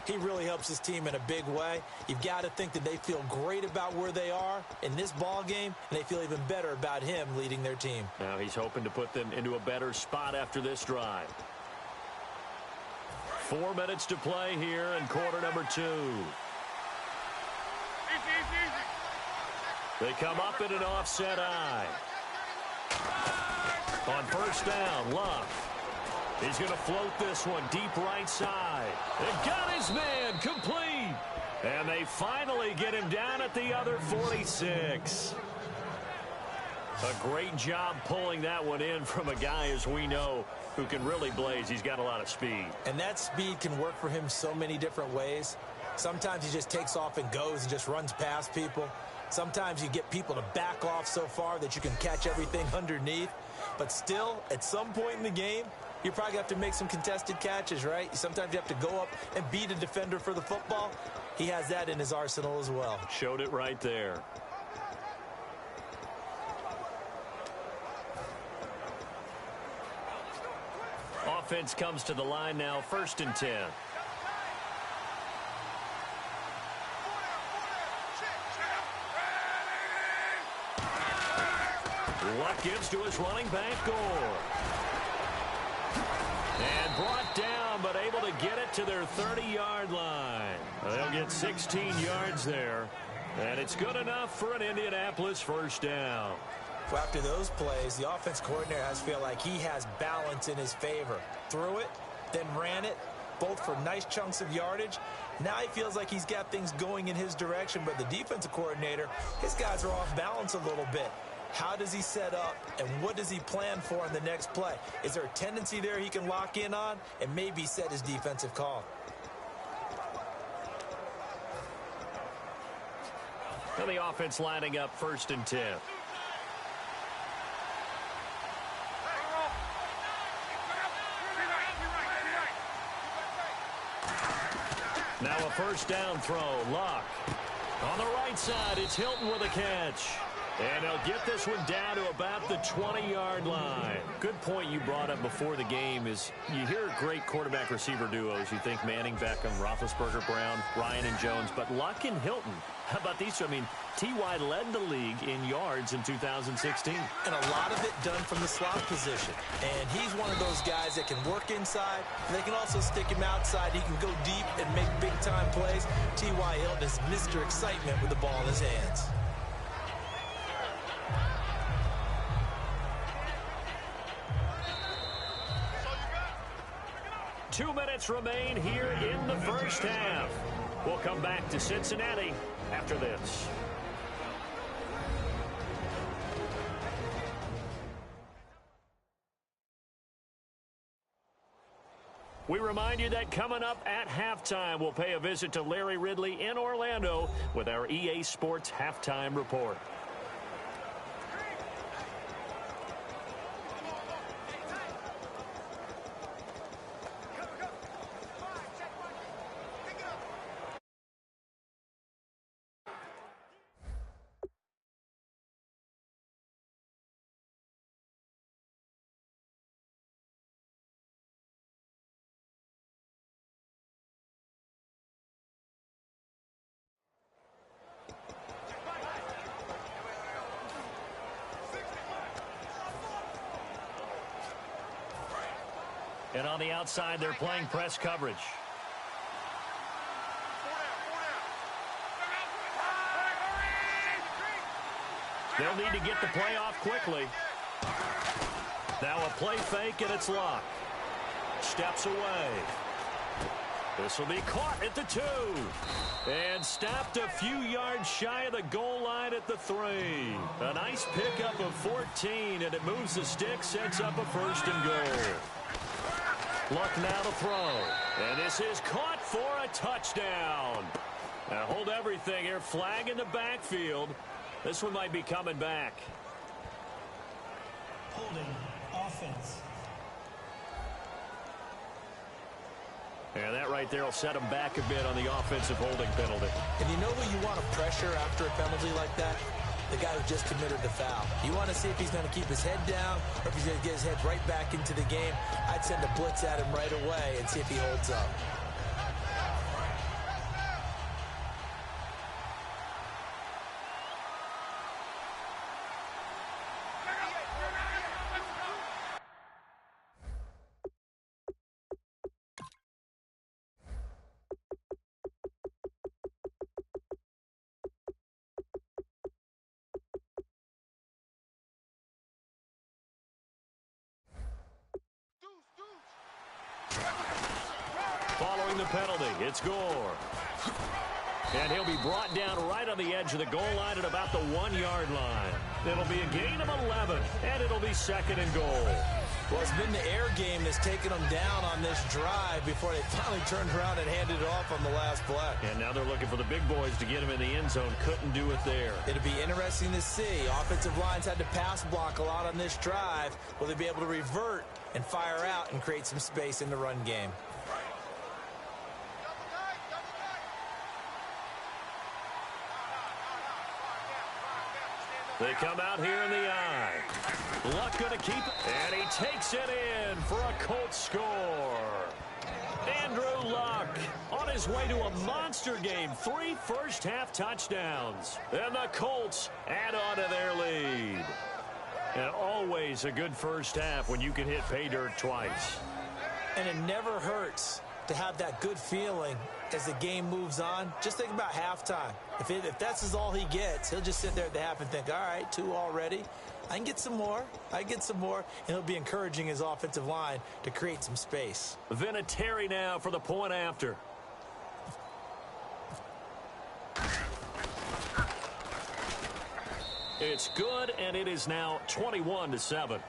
He really helps his team in a big way. You've got to think that they feel great about where they are in this ball game, and they feel even better about him leading their team. Now he's hoping to put them into a better spot after this drive. 4 minutes to play here in quarter number 2. They come up in an offset eye. On 1st down, Luck. He's going to float this one deep right side. They got his man complete. And they finally get him down at the other 46. A great job pulling that one in from a guy, as we know, who can really blaze. He's got a lot of speed. And that speed can work for him so many different ways. Sometimes he just takes off and goes and just runs past people. Sometimes you get people to back off so far that you can catch everything underneath. But still, at some point in the game, you probably have to make some contested catches, right? Sometimes you have to go up and beat a defender for the football. He has that in his arsenal as well. Showed it right there. Offense comes to the line now, 1st and 10. Luck gives to his running back, Gore. And brought down, but able to get it to their 30-yard line. They'll get 16 yards there. And it's good enough for an Indianapolis first down. So after those plays, the offense coordinator has to feel like he has balance in his favor. Threw it, then ran it, both for nice chunks of yardage. Now he feels like he's got things going in his direction, but the defensive coordinator, his guys are off balance a little bit. How does he set up, and what does he plan for in the next play? Is there a tendency there he can lock in on and maybe set his defensive call? And the offense lining up 1st and 10. Now a first down throw. Luck. On the right side, it's Hilton with a catch. And he'll get this one down to about the 20-yard line. Good point you brought up before the game is you hear great quarterback-receiver duos. You think Manning, Beckham, Roethlisberger, Brown, Ryan, and Jones. But Luck and Hilton, how about these two? I mean, T.Y. led the league in yards in 2016. And a lot of it done from the slot position. And he's one of those guys that can work inside. They can also stick him outside. He can go deep and make big-time plays. T.Y. Hilton is Mr. Excitement with the ball in his hands. Two minutes remain here in the first half. We'll come back to Cincinnati after this. We remind you that coming up at halftime, we'll pay a visit to Larry Ridley in Orlando with our EA Sports Halftime Report. And on the outside, they're playing press coverage. They'll need to get the play off quickly. Now a play fake, and it's Luck. Steps away. This will be caught at the 2. And stopped a few yards shy of the goal line at the 3. A nice pickup of 14, and it moves the stick, sets up a 1st and goal. Luck now to throw. And this is caught for a touchdown. Now hold everything here. Flag in the backfield. This one might be coming back. Holding offense. And that right there will set him back a bit on the offensive holding penalty. And you know who you want to pressure after a penalty like that? The guy who just committed the foul. You want to see if he's going to keep his head down or if he's going to get his head right back into the game. I'd send a blitz at him right away and see if he holds up. Following the penalty, it's Gore. And he'll be brought down right on the edge of the goal line at about the 1-yard line. It'll be a gain of 11, and it'll be 2nd and goal. Well, it's been the air game that's taken them down on this drive before they finally turned around and handed it off on the last play. And now they're looking for the big boys to get him in the end zone. Couldn't do it there. It'll be interesting to see. Offensive lines had to pass block a lot on this drive. Will they be able to revert and fire out and create some space in the run game? They come out here in the eye. Luck going to keep it, and he takes it in for a Colts score. Andrew Luck on his way to a monster game. 3 first-half touchdowns. And the Colts add on to their lead. And always a good first half when you can hit pay dirt twice. And it never hurts to have that good feeling as the game moves on. Just think about halftime. If that's all he gets, he'll just sit there at the half and think, all right, 2 already. I can get some more. And he'll be encouraging his offensive line to create some space. Vinatieri now for the point after. It's good, and it is now 21-7.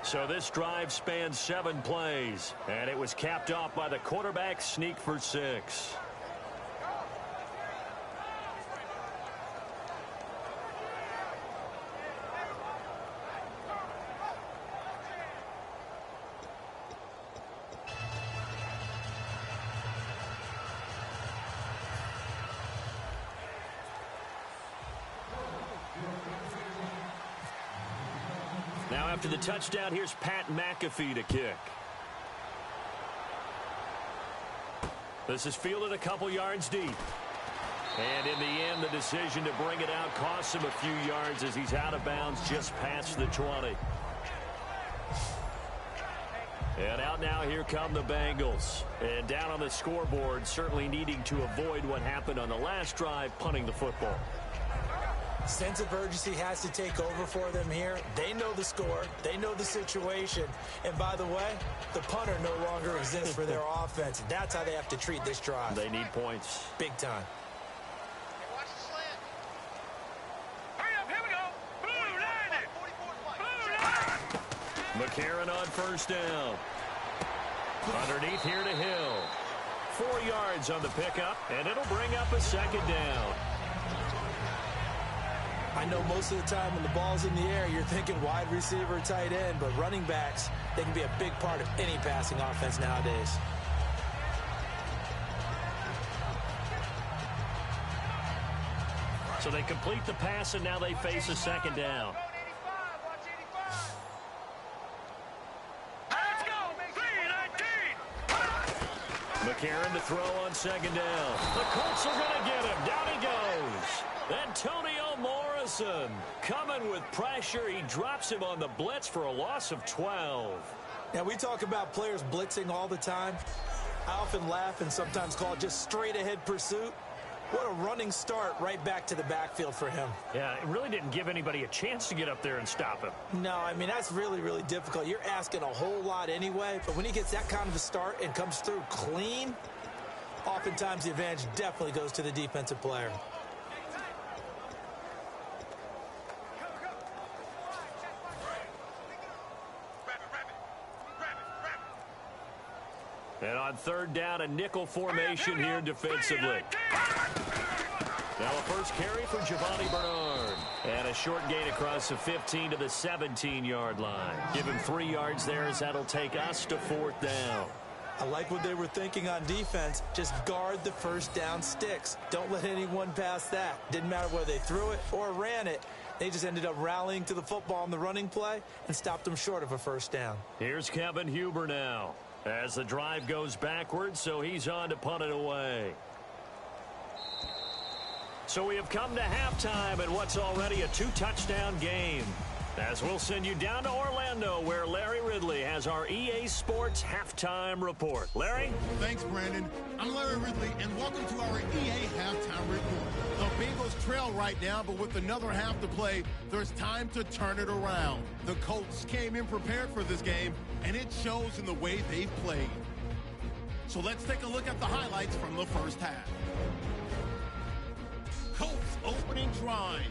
So this drive spans 7 plays, and it was capped off by the quarterback sneak for 6. Now after the touchdown, here's Pat McAfee to kick. This is fielded a couple yards deep. And in the end, the decision to bring it out costs him a few yards as he's out of bounds just past the 20. And out now, here come the Bengals. And down on the scoreboard, certainly needing to avoid what happened on the last drive, punting the football. Sense of urgency has to take over for them here. They know the score. They know the situation. And by the way, the punter no longer exists for their offense. That's how they have to treat this drive. They need points. Big time. Watch the slant. Hurry up, here we go. Blue 90. McCarron on first down. Underneath here to Hill. 4 yards on the pickup, and it'll bring up a 2nd down. I know most of the time when the ball's in the air, you're thinking wide receiver, tight end, but running backs, they can be a big part of any passing offense nowadays. So they complete the pass, and now they face a 2nd down. Let's go. 3-19. McCarron to throw on 2nd down. The Colts are going to get him. Down he goes. Antonio Morrison coming with pressure. He drops him on the blitz for a loss of 12. Now, we talk about players blitzing all the time. I often laugh and sometimes call it just straight-ahead pursuit. What a running start right back to the backfield for him. Yeah, it really didn't give anybody a chance to get up there and stop him. No, I mean, that's really, really difficult. You're asking a whole lot anyway, but when he gets that kind of a start and comes through clean, oftentimes the advantage definitely goes to the defensive player. And on 3rd down, a nickel formation here defensively. Now a first carry for Giovanni Bernard. And a short gain across the 15 to the 17-yard line. Give him 3 yards there as that'll take us to 4th down. I like what they were thinking on defense. Just guard the first down sticks. Don't let anyone pass that. Didn't matter whether they threw it or ran it. They just ended up rallying to the football on the running play and stopped them short of a first down. Here's Kevin Huber now. As the drive goes backwards, so he's on to punt it away. So we have come to halftime in what's already a 2-touchdown game. As we'll send you down to Orlando, where Larry Ridley has our EA Sports Halftime Report. Larry? Thanks, Brandon. I'm Larry Ridley, and welcome to our EA Halftime Report. The Bengals trail right now, but with another half to play, there's time to turn it around. The Colts came in prepared for this game, and it shows in the way they've played. So let's take a look at the highlights from the first half. Colts opening drive.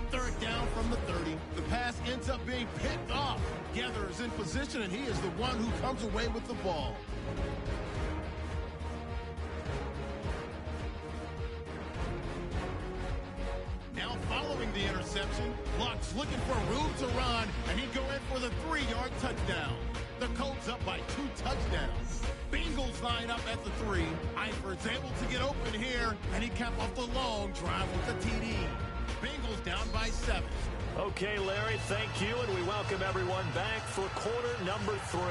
Third down from the 30. The pass ends up being picked off. Gether is in position, and he is the one who comes away with the ball. Now following the interception, Luck's looking for room to run, and he'd go in for the 3-yard touchdown. The Colts up by 2 touchdowns. Bengals line up at the 3. Eifert's able to get open here, and he capped off the long drive with the TD. Bengals down by 7. Okay, Larry, thank you, and we welcome everyone back for quarter number 3.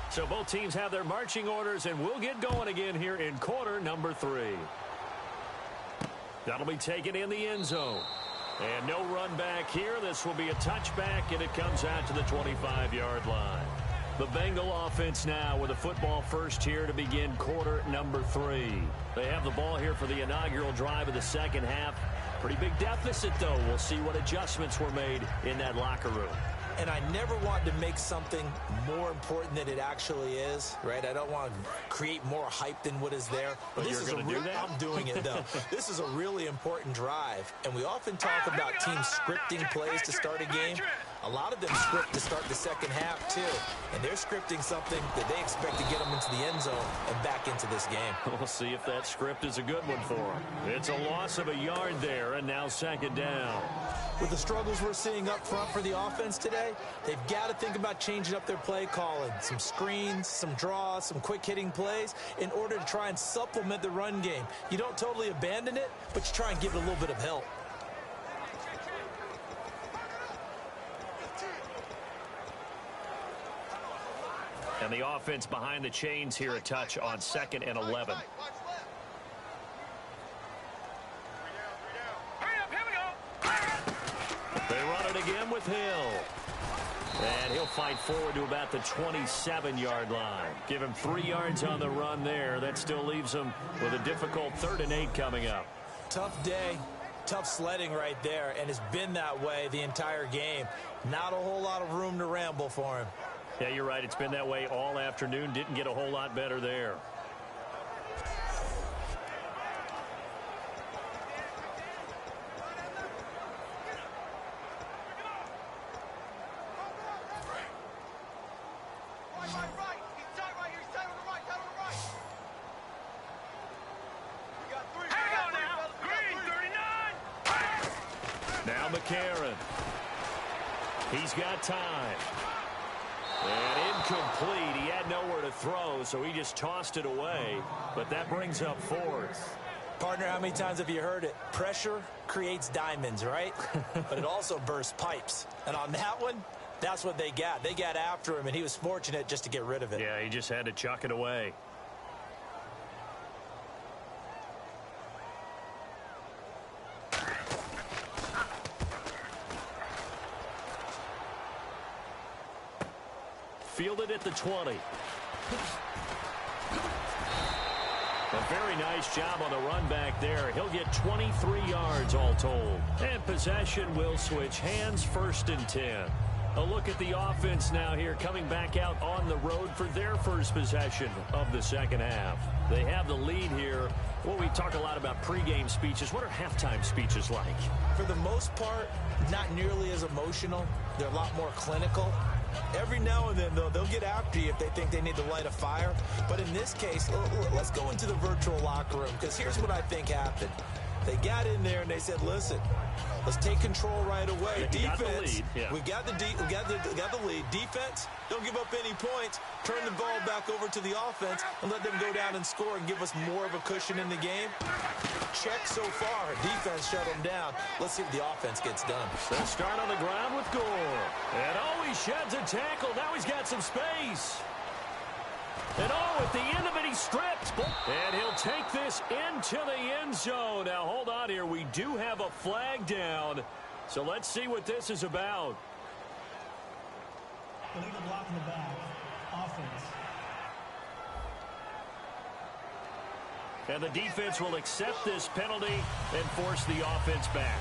So both teams have their marching orders, and we'll get going again here in quarter number 3. That'll be taken in the end zone. And no run back here. This will be a touchback, and it comes out to the 25-yard line. The Bengal offense now with a football first here to begin quarter number 3. They have the ball here for the inaugural drive of the second half. Pretty big deficit, though. We'll see what adjustments were made in that locker room. And I never want to make something more important than it actually is, right? I don't want to create more hype than what is there. But this you're going to do that? I'm doing it, though. This is a really important drive. And we often talk about teams scripting plays to start a game. A lot of them script to start the second half, too. And they're scripting something that they expect to get them into the end zone and back into this game. We'll see if that script is a good one for them. It's a loss of a yard there, and now second down. With the struggles we're seeing up front for the offense today, they've got to think about changing up their play calling. Some screens, some draws, some quick-hitting plays in order to try and supplement the run game. You don't totally abandon it, but you try and give it a little bit of help. And the offense behind the chains here, a touch on 2nd and 11. They run it again with Hill. And he'll fight forward to about the 27-yard line. Give him 3 yards on the run there. That still leaves him with a difficult 3rd and 8 coming up. Tough day. Tough sledding right there, and it's been that way the entire game. Not a whole lot of room to ramble for him. Yeah, you're right. It's been that way all afternoon. Didn't get a whole lot better there. Now McCarron. He's got time. And incomplete. He had nowhere to throw, so he just tossed it away. But that brings up 4th. Partner, how many times have you heard it? Pressure creates diamonds, right? But it also bursts pipes. And on that one, that's what they got. They got after him, and he was fortunate just to get rid of it. Yeah, he just had to chuck it away. Fielded at the 20. A very nice job on the run back there. He'll get 23 yards all told. And possession will switch hands, 1st and 10. A look at the offense now here, coming back out on the road for their first possession of the second half. They have the lead here. Well, we talk a lot about pregame speeches. What are halftime speeches like? For the most part, not nearly as emotional. They're a lot more clinical. Every now and then, though, they'll get after you if they think they need to light a fire. But in this case, let's go into the virtual locker room, because here's what I think happened. They got in there and they said, listen, let's take control right away. Yeah, Defense, we got the lead. Defense, don't give up any points. Turn the ball back over to the offense and let them go down and score and give us more of a cushion in the game. Check so far. Defense shut them down. Let's see if the offense gets done. They'll start on the ground with Gore. And he sheds a tackle. Now he's got some space. And at the end of it, he's stripped. And he'll take this into the end zone. Now, hold on here. We do have a flag down. So let's see what this is about. Illegal block in the back. Offense. And the defense will accept this penalty and force the offense back.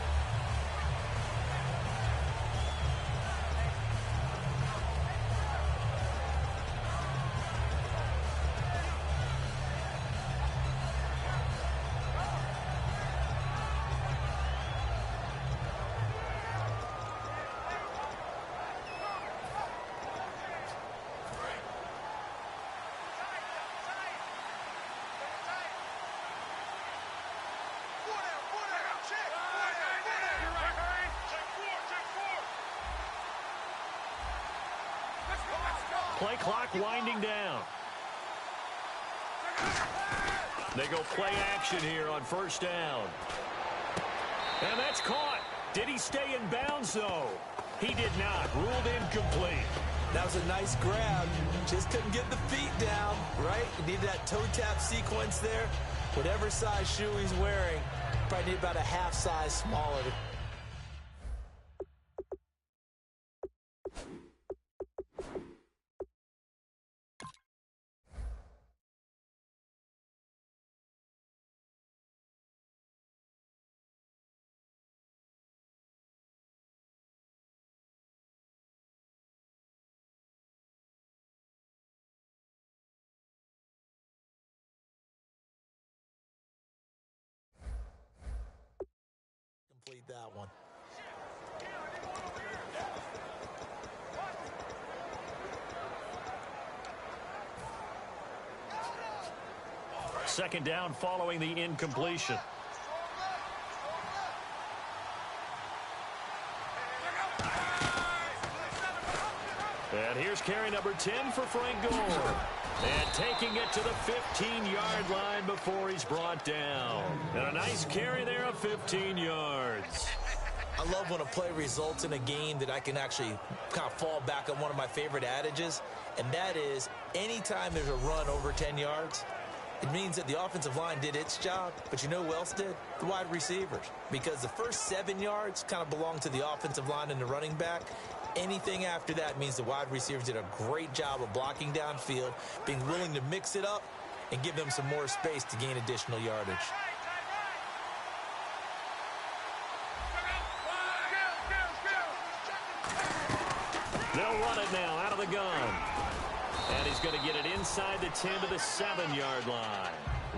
Play clock winding down. They go play action here on first down. And that's caught. Did he stay in bounds, though? He did not. Ruled incomplete. That was a nice grab. Just couldn't get the feet down, right? He needed that toe tap sequence there. Whatever size shoe he's wearing, probably need about a half size smaller. Complete that one. Second down following the incompletion. And here's carry number 10 for Frank Gore. And taking it to the 15-yard line before he's brought down. And a nice carry there of 15 yards. I love when a play results in a game that I can actually kind of fall back on one of my favorite adages, and that is anytime there's a run over 10 yards, it means that the offensive line did its job, but you know who else did? The wide receivers. Because the first 7 yards kind of belong to the offensive line and the running back. Anything after that means the wide receivers did a great job of blocking downfield, being willing to mix it up, and give them some more space to gain additional yardage. They'll run it now out of the gun. And he's going to get it inside the 10 to the 7-yard line.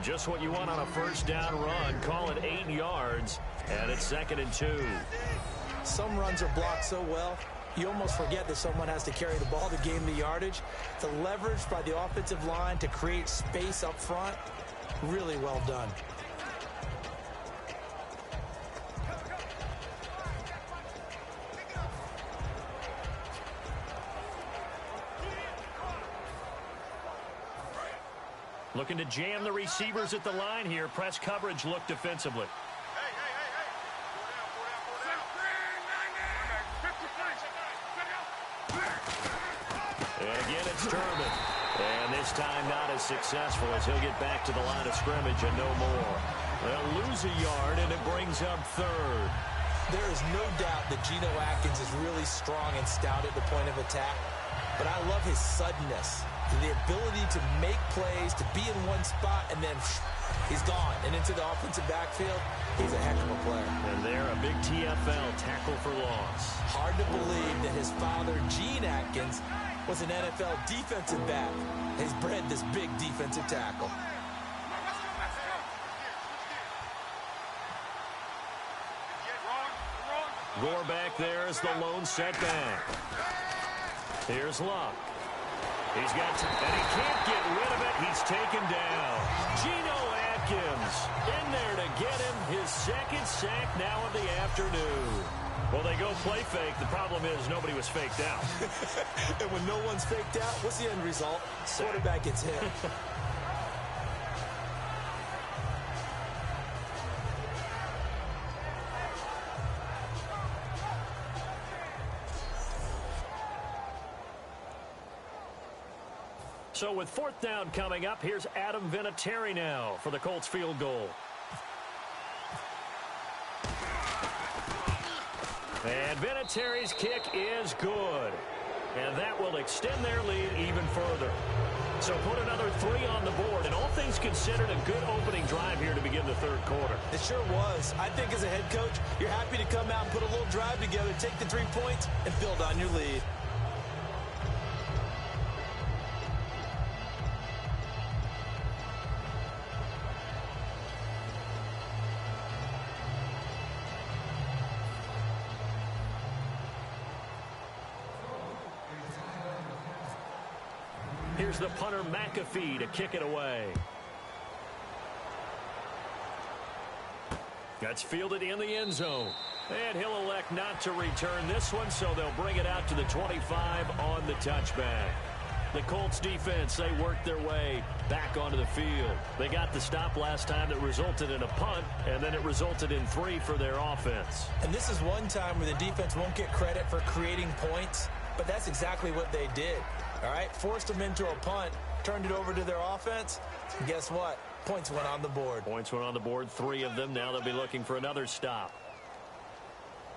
Just what you want on a first down run. Call it 8 yards, and it's 2nd and 2. Some runs are blocked so well, you almost forget that someone has to carry the ball to gain the yardage. The leverage by the offensive line to create space up front, really well done. Looking to jam the receivers at the line here. Press coverage look defensively. And again, it's Turman. And this time not as successful as he'll get back to the line of scrimmage and no more. They'll lose a yard, and it brings up 3rd. There is no doubt that Geno Atkins is really strong and stout at the point of attack. But I love his suddenness, the ability to make plays, to be in one spot, and then he's gone. And into the offensive backfield, he's a heck of a player. And they're a big TFL tackle for loss. Hard to believe that his father, Gene Atkins, was an NFL defensive back. He's bred this big defensive tackle. Gore back there is the lone setback. Here's Luck. He's got, and he can't get rid of it. He's taken down. Geno Watkins in there to get him his second sack now of the afternoon. Well, they go play fake. The problem is nobody was faked out. And when no one's faked out, what's the end result? Quarterback gets hit. So with fourth down coming up, here's Adam Vinatieri now for the Colts field goal. And Vinatieri's kick is good. And that will extend their lead even further. So put another 3 on the board. And all things considered, a good opening drive here to begin the third quarter. It sure was. I think as a head coach, you're happy to come out and put a little drive together, take the 3 points, and build on your lead. Here's the punter McAfee to kick it away. That's fielded in the end zone. And he'll elect not to return this one, so they'll bring it out to the 25 on the touchback. The Colts defense, they worked their way back onto the field. They got the stop last time that resulted in a punt, and then it resulted in 3 for their offense. And this is one time where the defense won't get credit for creating points, but that's exactly what they did. All right, forced them into a punt, turned it over to their offense, and guess what? Points went on the board. Points went on the board, 3 of them. Now they'll be looking for another stop.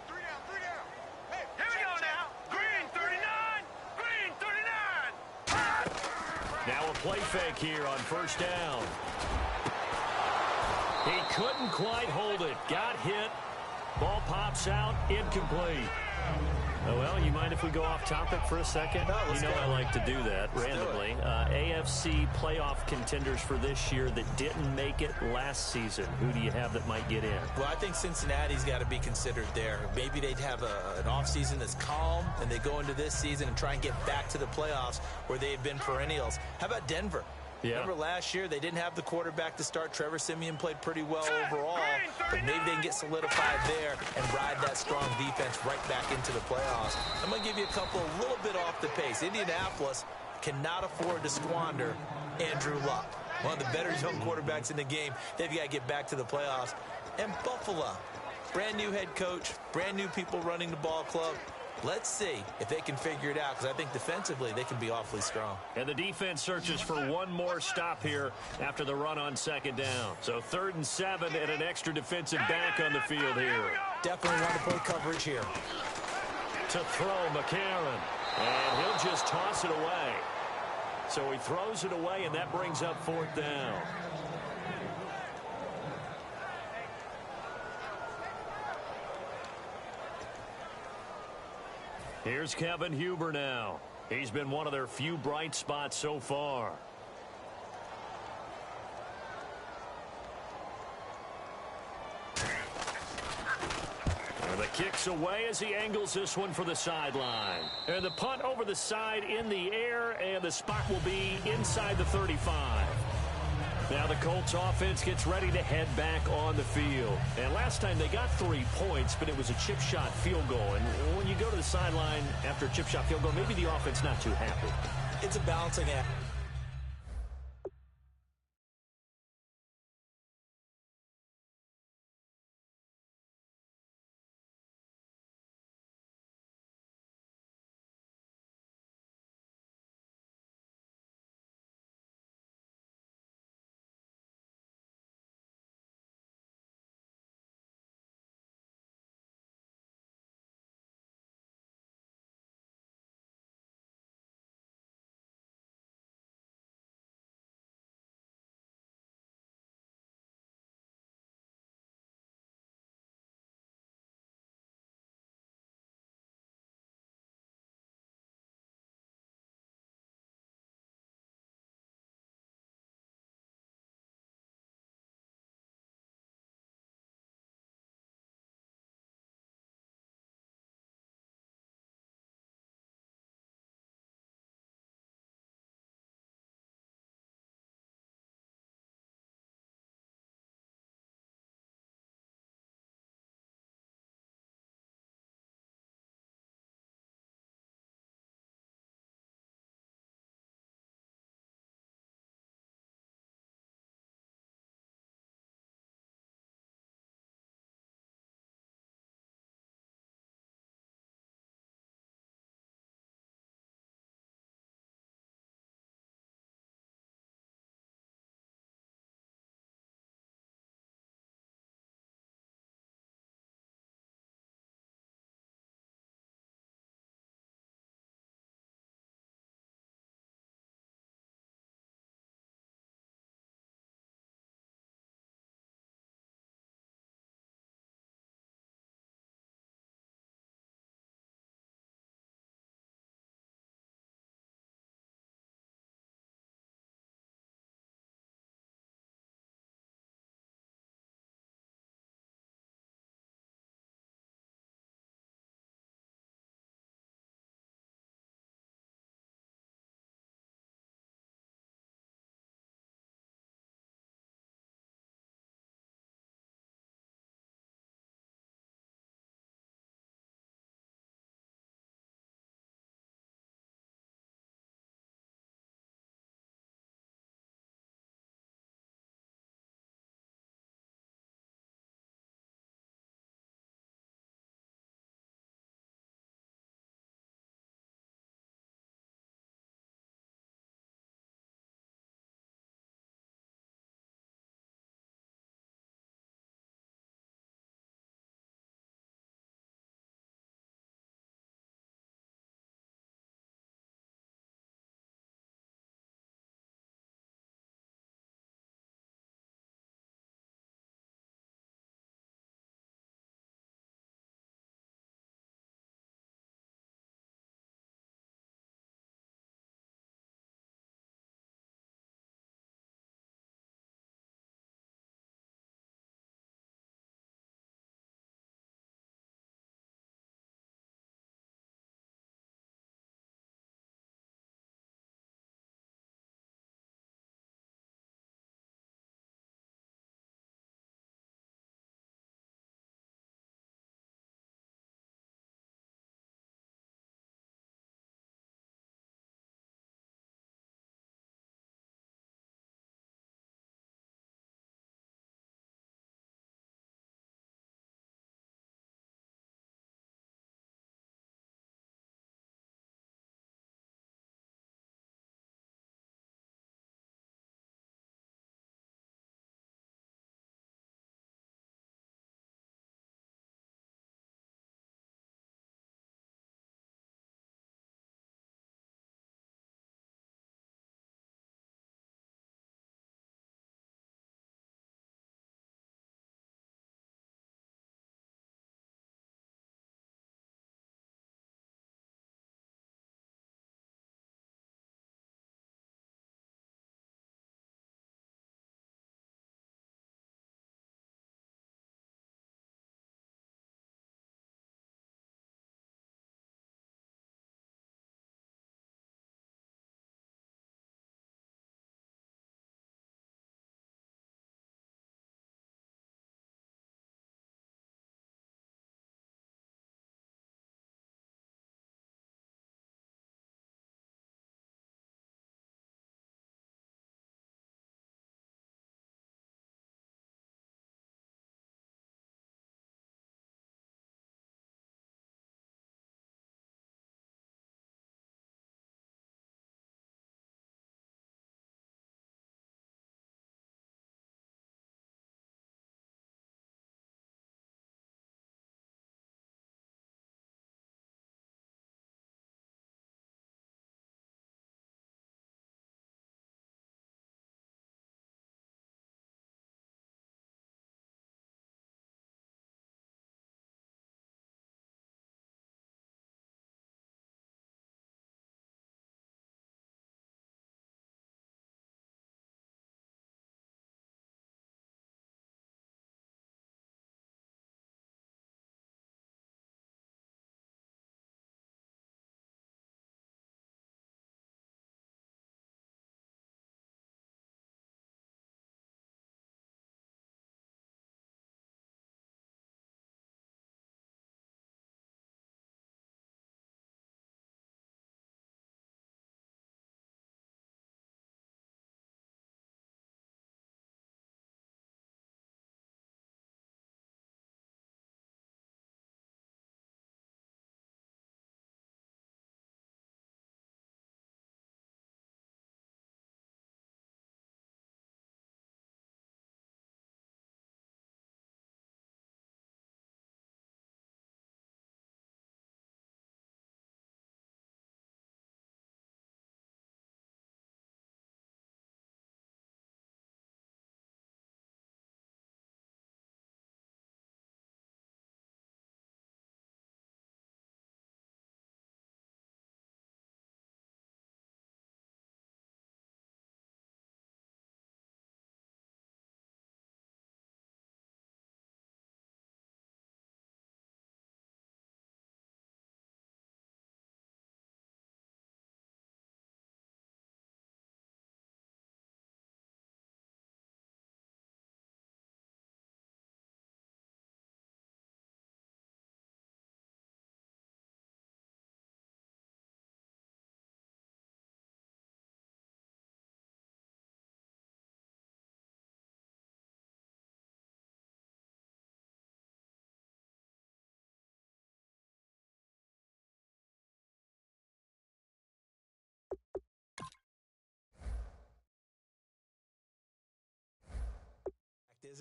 3 down, 3 down. Hey, here we go now. Green 39, green 39. Now a play fake here on first down. He couldn't quite hold it. Got hit. Ball pops out, incomplete. Oh, well, you mind if we go off topic for a second? No, let's you know go. I like to do that randomly. AFC playoff contenders for this year that didn't make it last season. Who do you have that might get in? Well, I think Cincinnati's got to be considered there. Maybe they'd have an offseason that's calm, and they go into this season and try and get back to the playoffs where they've been perennials. How about Denver? Yeah. Remember last year, they didn't have the quarterback to start. Trevor Siemian played pretty well overall, but maybe they can get solidified there and ride that strong defense right back into the playoffs. I'm going to give you a couple a little bit off the pace. Indianapolis cannot afford to squander Andrew Luck, one of the better young quarterbacks in the game. They've got to get back to the playoffs. And Buffalo, brand new head coach, brand new people running the ball club. Let's see if they can figure it out, because I think defensively they can be awfully strong. And the defense searches for one more stop here after the run on second down. So 3rd and 7 and an extra defensive back on the field here. Definitely want to play coverage here. To throw McCarron. And he'll just toss it away. So he throws it away, and that brings up 4th down. Here's Kevin Huber now. He's been one of their few bright spots so far. And the kick's away as he angles this one for the sideline. And the punt over the side in the air, and the spot will be inside the 35. Now the Colts offense gets ready to head back on the field. And last time they got 3 points, but it was a chip shot field goal. And when you go to the sideline after a chip shot field goal, maybe the offense not too happy. It's a balancing act.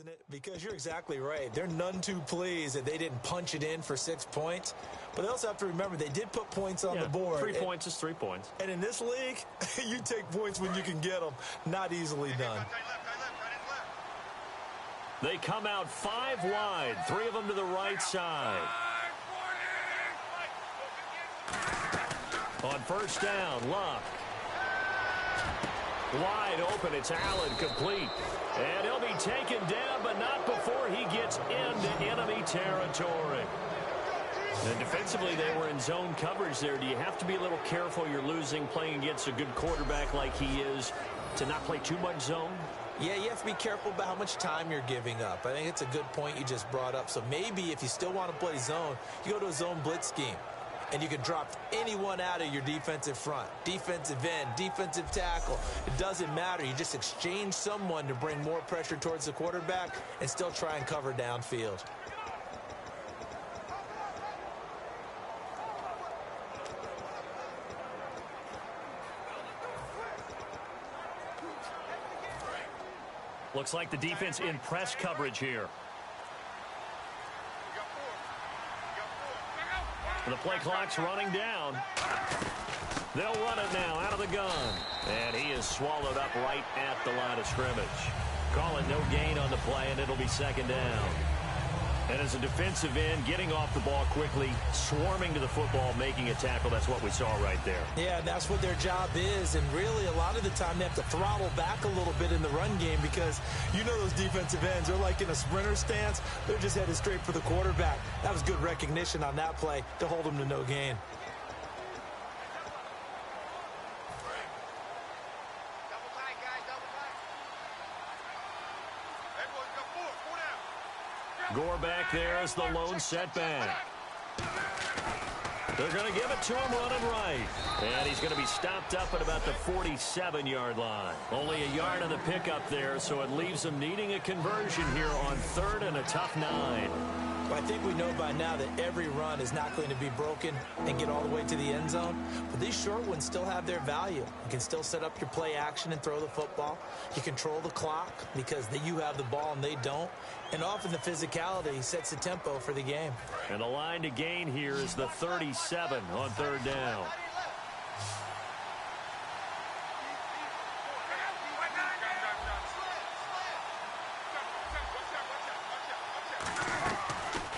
isn't it? Because you're exactly right. They're none too pleased that they didn't punch it in for 6 points. But they also have to remember they did put points on the board. 3 points is 3 points. And in this league, you take points when you can get them. Not easily done. They come out 5 wide, 3 of them to the right side. On first down, Luck. Wide open, it's Allen, complete. And he'll be taken down, but not before he gets into enemy territory. And defensively, they were in zone coverage there. Do you have to be a little careful? You're losing, playing against a good quarterback like he is, to not play too much zone? Yeah, you have to be careful about how much time you're giving up. I think it's a good point you just brought up. So maybe if you still want to play zone, you go to a zone blitz scheme. And you can drop anyone out of your defensive front, defensive end, defensive tackle. It doesn't matter. You just exchange someone to bring more pressure towards the quarterback and still try and cover downfield. Looks like the defense in press coverage here. The play clock's running down. They'll run it now out of the gun. And he is swallowed up right at the line of scrimmage. Call it no gain on the play, and it'll be second down. And as a defensive end, getting off the ball quickly, swarming to the football, making a tackle, that's what we saw right there. Yeah, that's what their job is. And really, a lot of the time, they have to throttle back a little bit in the run game because you know those defensive ends, they're like in a sprinter stance. They're just headed straight for the quarterback. That was good recognition on that play to hold them to no gain. Gore back there as the lone setback. They're going to give it to him running right. And he's going to be stopped up at about the 47-yard line. Only a yard on the pickup there, so it leaves him needing a conversion here on 3rd and a tough 9. Well, I think we know by now that every run is not going to be broken and get all the way to the end zone. But these short ones still have their value. You can still set up your play action and throw the football. You control the clock because you have the ball and they don't. And often the physicality sets the tempo for the game. And the line to gain here is the 37 on 3rd down.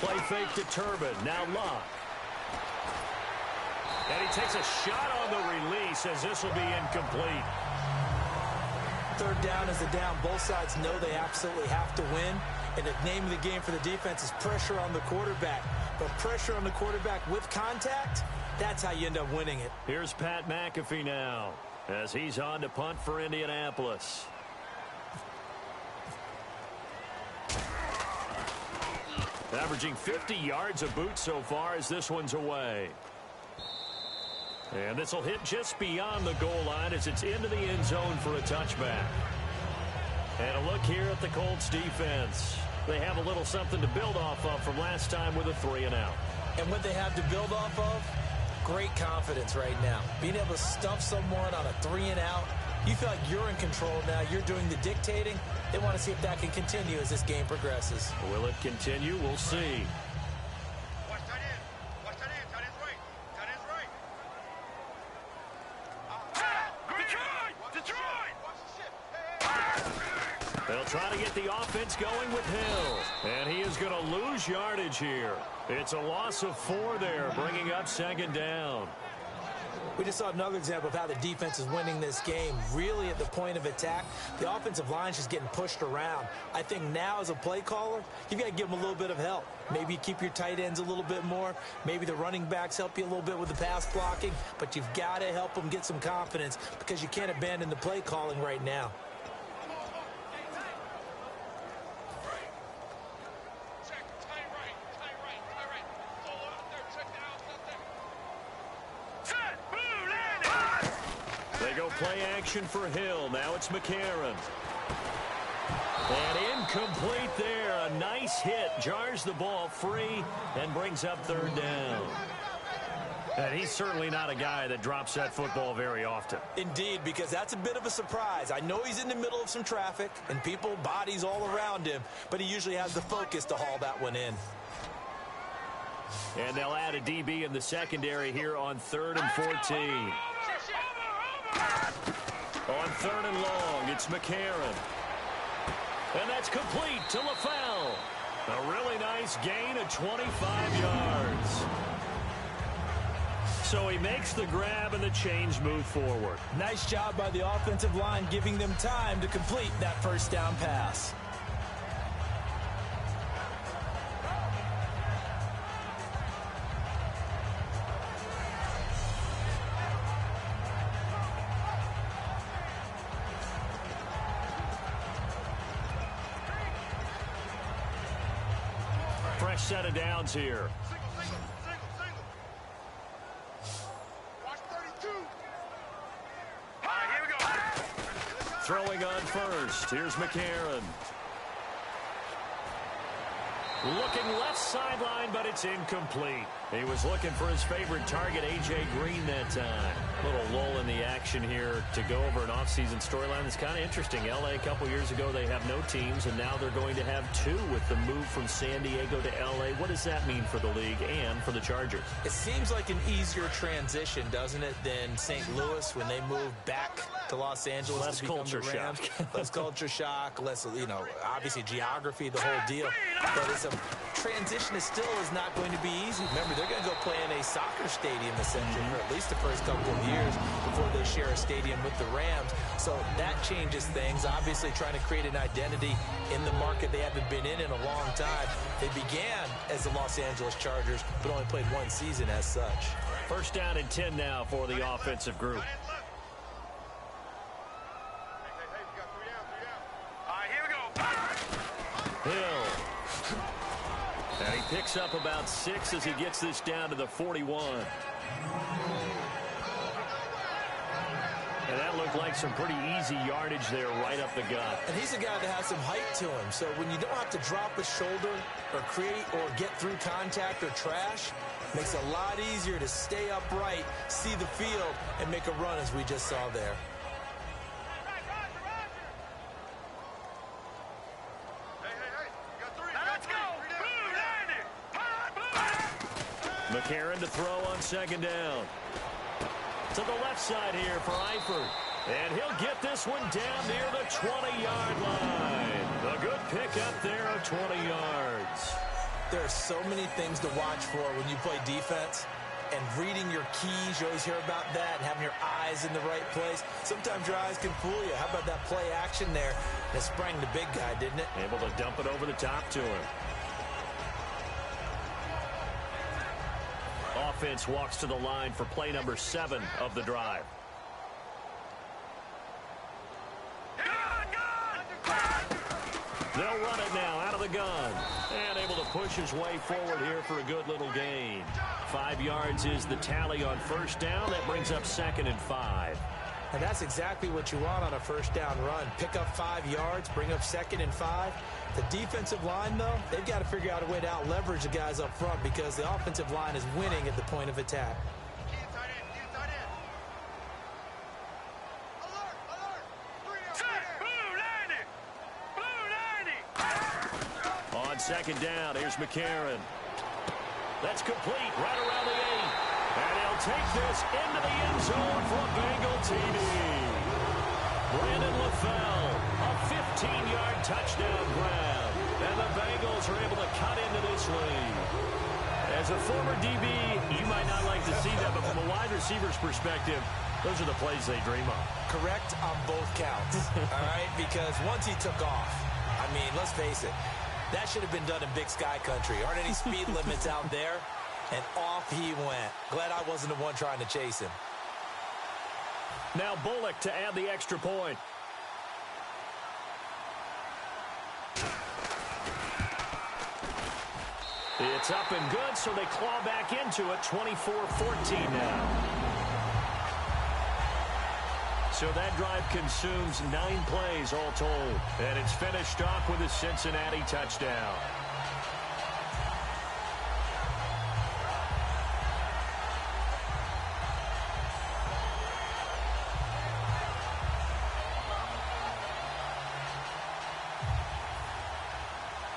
Play fake to Turbin. Now Luck. And he takes a shot on the release as this will be incomplete. 3rd down is the down. Both sides know they absolutely have to win. And the name of the game for the defense is pressure on the quarterback. But pressure on the quarterback with contact, that's how you end up winning it. Here's Pat McAfee now as he's on to punt for Indianapolis. Averaging 50 yards a boot so far as this one's away. And this will hit just beyond the goal line as it's into the end zone for a touchback. And a look here at the Colts defense. They have a little something to build off of from last time with a 3-and-out. And what they have to build off of, great confidence right now. Being able to stuff someone on a 3-and-out, you feel like you're in control now. You're doing the dictating. They want to see if that can continue as this game progresses. Will it continue? We'll see. Watch that in. Watch that in. That is right. That is right. Detroit! They'll try to get the offense going with Hill. And he is going to lose yardage here. It's a loss of 4 there, bringing up 2nd down. We just saw another example of how the defense is winning this game. Really at the point of attack, the offensive line is just getting pushed around. I think now as a play caller, you've got to give them a little bit of help. Maybe you keep your tight ends a little bit more. Maybe the running backs help you a little bit with the pass blocking. But you've got to help them get some confidence because you can't abandon the play calling right now. Play action for Hill. Now it's McCarron. And incomplete there. A nice hit. Jars the ball free and brings up 3rd down. And he's certainly not a guy that drops that football very often. Indeed, because that's a bit of a surprise. I know he's in the middle of some traffic and people, bodies all around him, but he usually has the focus to haul that one in. And they'll add a DB in the secondary here on 3rd and 14. On 3rd and long, it's McCarron. And that's complete to LaFell. A really nice gain of 25 yards. So he makes the grab and the chains move forward. Nice job by the offensive line giving them time to complete that first down pass. Fresh set of downs here. Watch 32. Throwing on first. Here's McCarron. Looking left sideline, but it's incomplete. He was looking for his favorite target, A.J. Green, that time. Little lull in the action here to go over an offseason storyline that's kind of interesting. L.A. a couple years ago, they have no teams, and now they're going to have two with the move from San Diego to L.A. What does that mean for the league and for the Chargers? It seems like an easier transition, doesn't it, than St. Louis when they moved back to Los Angeles. Less to become culture the Rams. shock. Less culture shock, less, obviously geography, the whole deal. But it's a transition is not going to be easy. Remember, they're going to go play in a soccer stadium, essentially, for at least the first couple of years before they share a stadium with the Rams. So that changes things. Obviously, trying to create an identity in the market they haven't been in a long time. They began as the Los Angeles Chargers, but only played one season as such. First down and 10 now for the offensive group. Hey, we got 3 down. All right, here we go. Hill. And he picks up about 6 as he gets this down to the 41. And that looked like some pretty easy yardage there right up the gut. And he's a guy that has some height to him. So when you don't have to drop a shoulder or create or get through contact or trash, makes it a lot easier to stay upright, see the field, and make a run as we just saw there. McCarron to throw on second down. To the left side here for Eifert. And he'll get this one down near the 20-yard line. A good pickup there of 20 yards. There are so many things to watch for when you play defense. And reading your keys, you always hear about that, and having your eyes in the right place. Sometimes your eyes can fool you. How about that play action there? That sprang the big guy, didn't it? Able to dump it over the top to him. Offense walks to the line for play number 7 of the drive. They'll run it now out of the gun. And able to push his way forward here for a good little gain. 5 yards is the tally on first down. That brings up 2nd and 5. And that's exactly what you want on a first down run. Pick up 5 yards, bring up 2nd and 5. The defensive line, though, they've got to figure out a way to out-leverage the guys up front because the offensive line is winning at the point of attack. Key tight end, key tight end. Alert, alert. 3 down. Blue 90. Blue 90. On second down, here's McCarron. That's complete right around the 8. And he'll take this into the end zone for a Bengal TD. Brandon LaFell, a 15-yard touchdown grab. And the Bengals are able to cut into this lead. As a former DB, you might not like to see that, but from a wide receiver's perspective, those are the plays they dream of. Correct on both counts, all right? Because once he took off, I mean, let's face it, that should have been done in Big Sky Country. Aren't any speed limits out there? And off he went. Glad I wasn't the one trying to chase him. Now Bullock to add the extra point. It's up and good, so they claw back into it, 24-14 now. So that drive consumes 9 plays all told. And it's finished off with a Cincinnati touchdown.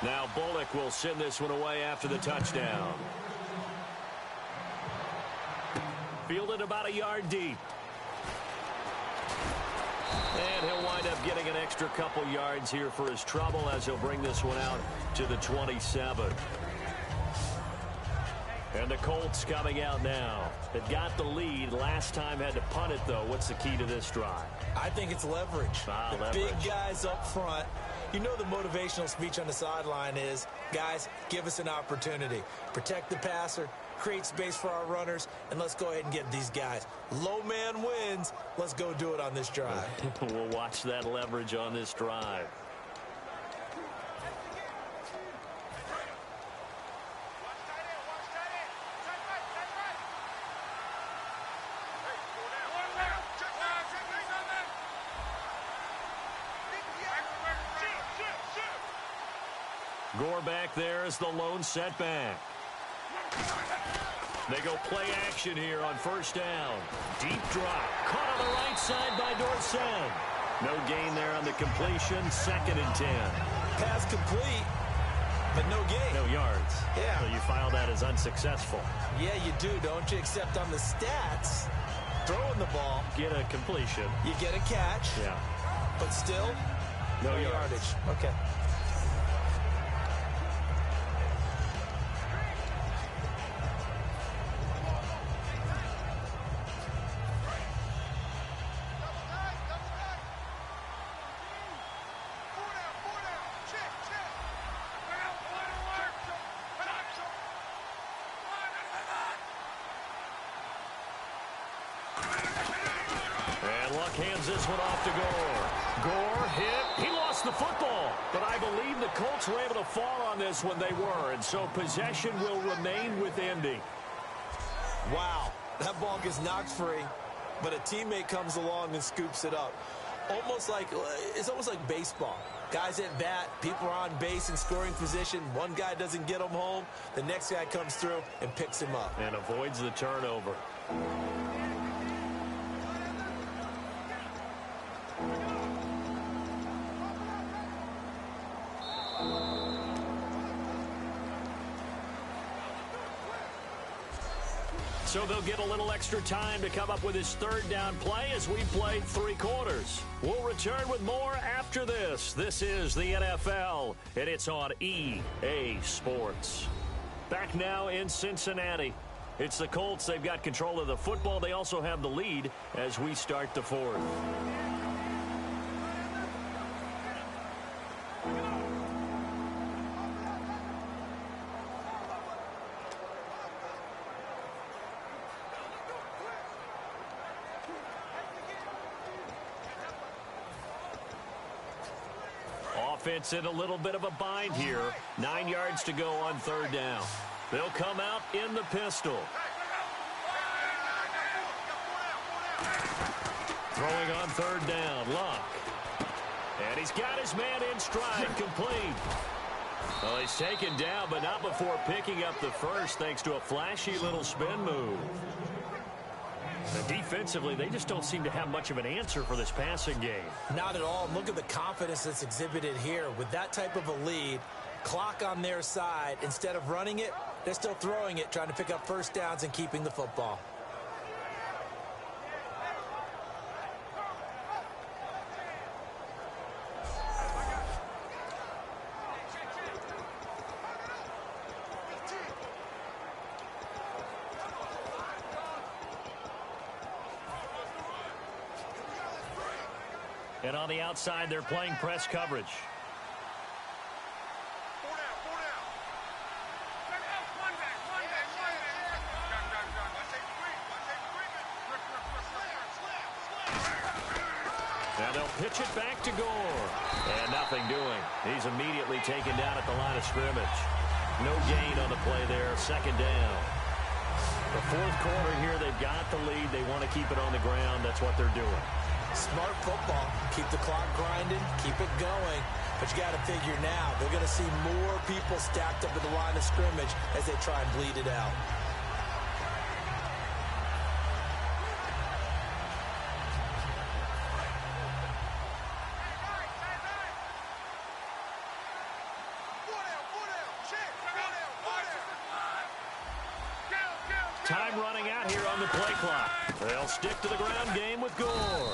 Now Bullock will send this one away after the touchdown. Fielded about a yard deep. And he'll wind up getting an extra couple yards here for his trouble as he'll bring this one out to the 27. And the Colts coming out now. They've got the lead. Last time had to punt it, though. What's the key to this drive? I think it's leverage. Leverage. Big guys up front. You know the motivational speech on the sideline is, guys, give us an opportunity. Protect the passer, create space for our runners, and let's go ahead and get these guys. Low man wins. Let's go do it on this drive. We'll watch that leverage on this drive. Gore back there is the lone setback. They go play action here on first down. Deep drop. Caught on the right side by Dorsett. No gain there on the completion. 2nd and 10. Pass complete, but no gain. No yards. Yeah. So you file that as unsuccessful. Yeah, you do, don't you? Except on the stats, throwing the ball, Get a completion. you get a catch, Yeah. but still, No yardage. Okay. And Luck hands this one off to Gore. Gore hit. He lost the football. But I believe the Colts were able to fall on this when they were. And so possession will remain with Indy. Wow, that ball gets knocked free, but a teammate comes along and scoops it up. It's almost like baseball. Guys at bat, people are on base in scoring position. One guy doesn't get him home. The next guy comes through and picks him up. And avoids the turnover. So they'll get a little extra time to come up with his 3rd down play as we play 3 quarters. We'll return with more after this. This is the NFL, and it's on EA Sports. Back now in Cincinnati. It's the Colts. They've got control of the football. They also have the lead as we start the 4th. Offense in a little bit of a bind here. 9 yards to go on 3rd down. They'll come out in the pistol. Throwing on 3rd down, Luck. And he's got his man in stride, complete. Well, he's taken down, but not before picking up the first thanks to a flashy little spin move. And defensively, they just don't seem to have much of an answer for this passing game. Not at all. Look at the confidence that's exhibited here. With that type of a lead, clock on their side, instead of running it, they're still throwing it, trying to pick up first downs and keeping the football. And on the outside, they're playing press coverage. Now they'll pitch it back to Gore. And nothing doing. He's immediately taken down at the line of scrimmage. No gain on the play there. 2nd down. The 4th quarter here, they've got the lead. They want to keep it on the ground. That's what they're doing. Smart football. Keep the clock grinding. Keep it going. But you got to figure now, they're going to see more people stacked up at the line of scrimmage as they try and bleed it out. here on the play clock. They'll stick to the ground game with Gore.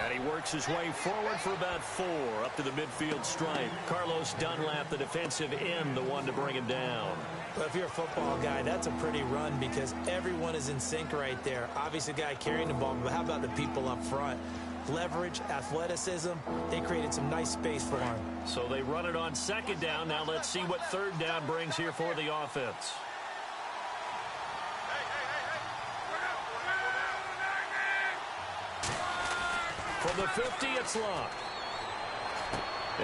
And he works his way forward for about 4 up to the midfield stripe. Carlos Dunlap, the defensive end, the one to bring him down. But if you're a football guy, that's a pretty run because everyone is in sync right there. Obviously, the guy carrying the ball, but how about the people up front? Leverage, athleticism, they created some nice space for him. So they run it on second down. Now let's see what third down brings here for the offense. From the 50, it's locked.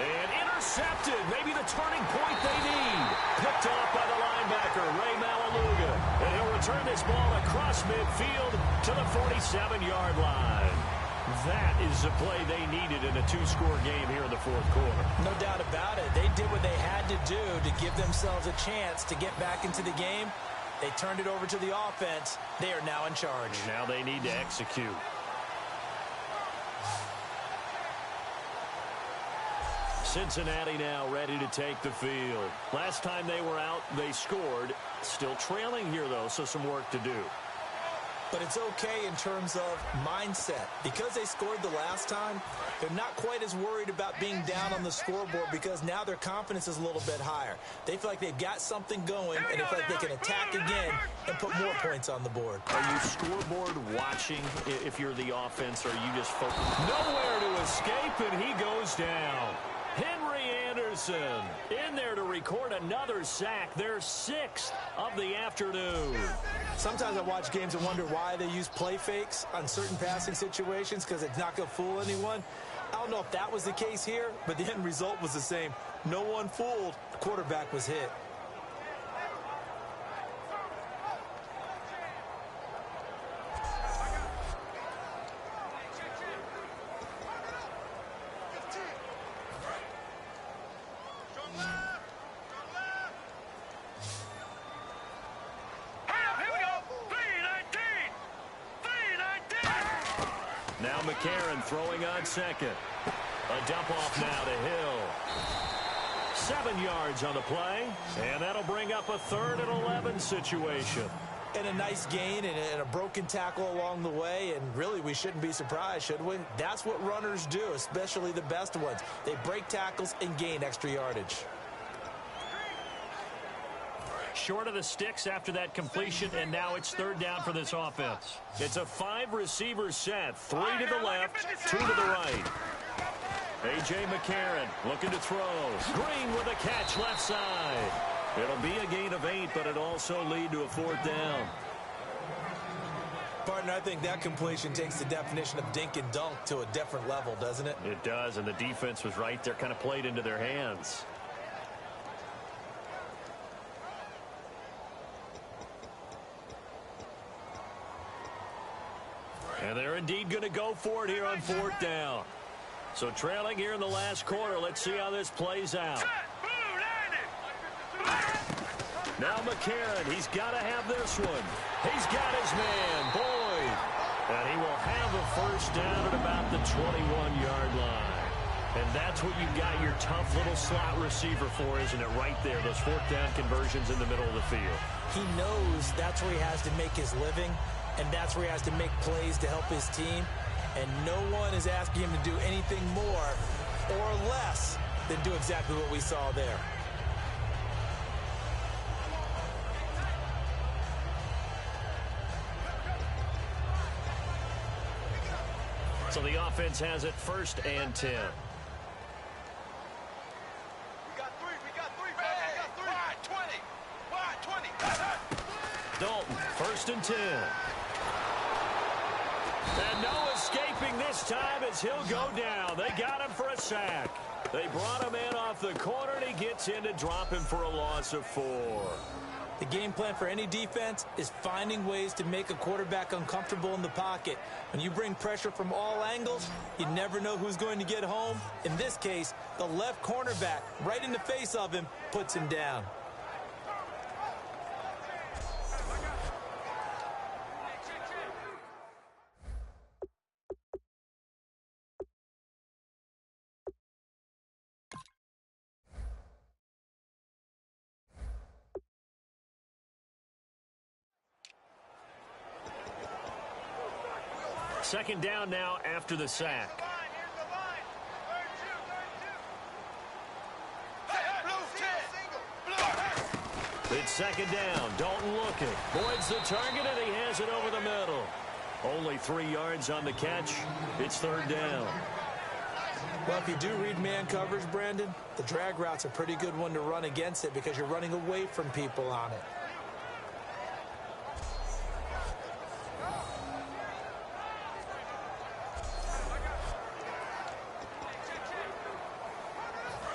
And intercepted. Maybe the turning point they need. Picked off by the linebacker, Ray Malaluga. And he'll return this ball across midfield to the 47-yard line. That is the play they needed in a 2-score game here in the fourth quarter. No doubt about it. They did what they had to do to give themselves a chance to get back into the game. They turned it over to the offense. They are now in charge. Now they need to execute. Cincinnati now ready to take the field. Last time they were out, they scored. Still trailing here, though, so some work to do. But it's okay in terms of mindset. Because they scored the last time, they're not quite as worried about being down on the scoreboard because now their confidence is a little bit higher. They feel like they've got something going, and they feel like they can attack again and put more points on the board. Are you scoreboard watching if you're the offense, or are you just focused? Nowhere to escape, and he goes down. Henry Anderson in there to record another sack, their 6th of the afternoon. Sometimes I watch games and wonder why they use play fakes on certain passing situations because it's not going to fool anyone. I don't know if that was the case here, but the end result was the same. No one fooled. The quarterback was hit. Now McCarron throwing on second. A dump off now to Hill. 7 yards on the play, and that'll bring up a 3rd and 11 situation. And a nice gain and a broken tackle along the way, and really we shouldn't be surprised, should we? That's what runners do, especially the best ones. They break tackles and gain extra yardage. Short of the sticks after that completion, and now it's 3rd down for this offense. It's a 5-receiver set, 3 to the left, 2 to the right. A.J. McCarron looking to throw. Green with a catch left side. It'll be a gain of 8, but it'll also lead to a 4th down. Partner, I think that completion takes the definition of dink and dunk to a different level, doesn't it? It does, and the defense was right there, kind of played into their hands. And they're indeed going to go for it here on 4th down. So trailing here in the last quarter. Let's see how this plays out. Now McCarron, he's got to have this one. He's got his man, Boyd. And he will have a 1st down at about the 21-yard line. And that's what you've got your tough little slot receiver for, isn't it? Right there, those 4th down conversions in the middle of the field. He knows that's where he has to make his living, and that's where he has to make plays to help his team. And no one is asking him to do anything more or less than do exactly what we saw there. So the offense has it 1st and 10. We got 3, baby. We got 3. Wide 20. Dalton, 1st and 10. And no escaping this time as he'll go down. They got him for a sack. They brought him in off the corner, and he gets in to drop him for a loss of 4. The game plan for any defense is finding ways to make a quarterback uncomfortable in the pocket. When you bring pressure from all angles, you never know who's going to get home. In this case, the left cornerback, right in the face of him, puts him down. Second down now after the sack. Here's the line. Third two. It's second down. Dalton looking. Boyd's the target, and he has it over the middle. Only 3 yards on the catch. It's third down. Well, if you do read man coverage, Brandon, the drag route's a pretty good one to run against it because you're running away from people on it.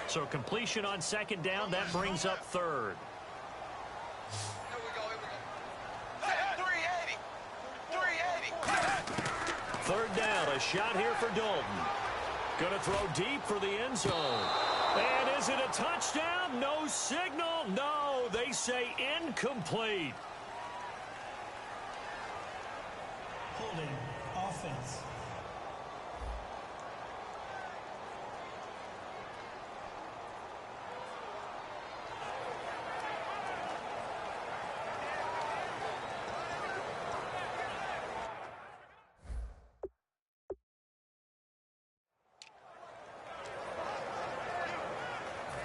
So completion on second down, that brings up third. Here we go. 380. 380. Third down, a shot here for Dalton. Going to throw deep for the end zone. And is it a touchdown? No signal. No, they say incomplete. Holding offense.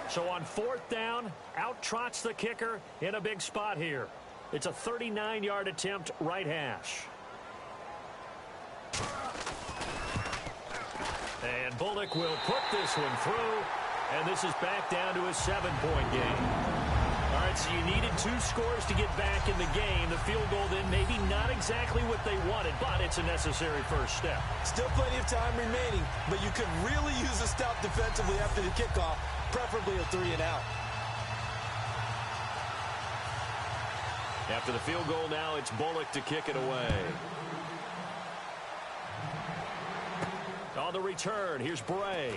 So on fourth down, out trots the kicker in a big spot here. It's a 39-yard attempt, right hash. And Bullock will put this one through, and this is back down to a 7-point game. All right, so you needed 2 scores to get back in the game. The field goal then maybe not exactly what they wanted, but it's a necessary first step. Still plenty of time remaining, but you could really use a stop defensively after the kickoff, preferably a 3-and-out. After the field goal now, it's Bullock to kick it away. On the return, here's Bray.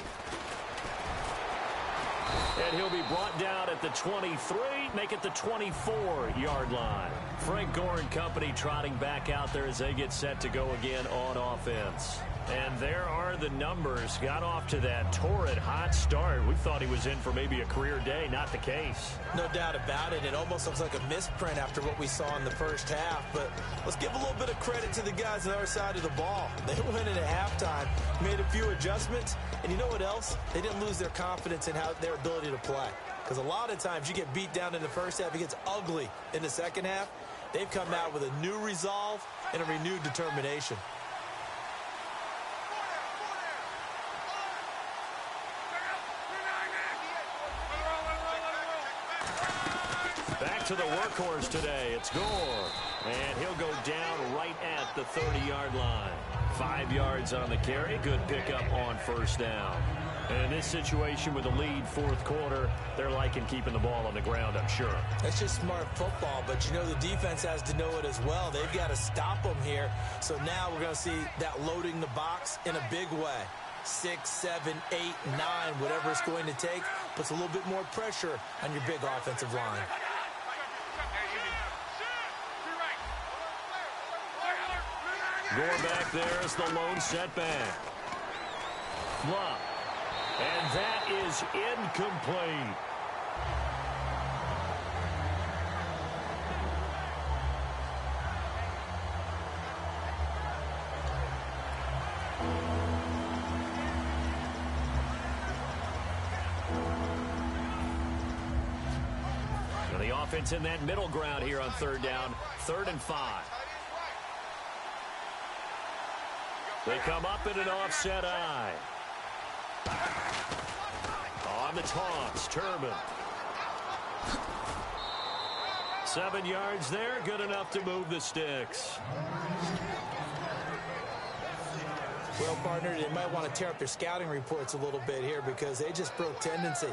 And he'll be brought down at the 23, make it the 24-yard line. Frank Gore and company trotting back out there as they get set to go again on offense. And there are the numbers. Got off to that torrid hot start. We thought he was in for maybe a career day. Not the case. No doubt about it. It almost looks like a misprint after what we saw in the first half. But let's give a little bit of credit to the guys on the other side of the ball. They went in at halftime, made a few adjustments. And you know what else? They didn't lose their confidence in their ability to play. Because a lot of times you get beat down in the first half. It gets ugly in the second half. They've come out with a new resolve and a renewed determination. Back to the workhorse today. It's Gore. And he'll go down right at the 30-yard line. 5 yards on the carry. Good pickup on first down. And in this situation with a lead fourth quarter, they're liking keeping the ball on the ground, I'm sure. That's just smart football, but you know the defense has to know it as well. They've got to stop them here. So now we're going to see that loading the box in a big way. 6, 7, 8, 9, whatever it's going to take, puts a little bit more pressure on your big offensive line. Gore back there is the lone setback. Flop. And that is incomplete. Now the offense in that middle ground here on third down, 3rd and 5. They come up in an offset eye. On the toss, Turbin. 7 yards there, good enough to move the sticks. Well, partner, they might want to tear up their scouting reports a little bit here because they just broke tendency.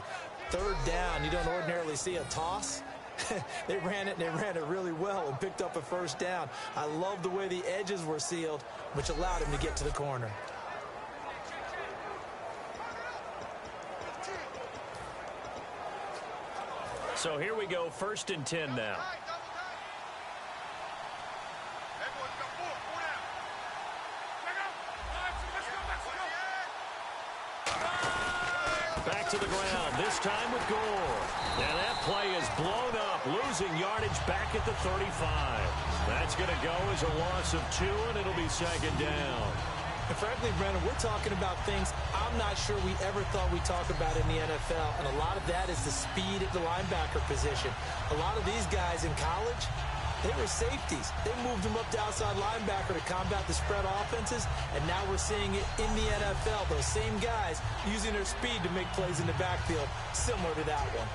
3rd down, you don't ordinarily see a toss. They ran it, and they ran it really well and picked up a first down. I love the way the edges were sealed, which allowed him to get to the corner. So here we go, 1st and 10 now. Back back to the ground, this time with Gore. And that play is blown up, losing yardage back at the 35. That's going to go as a loss of 2, and it'll be second down. And frankly, Brennan, we're talking about things I'm not sure we ever thought we'd talk about in the NFL. And a lot of that is the speed at the linebacker position. A lot of these guys in college, they were safeties. They moved them up to outside linebacker to combat the spread offenses. And now we're seeing it in the NFL. Those same guys using their speed to make plays in the backfield, similar to that one.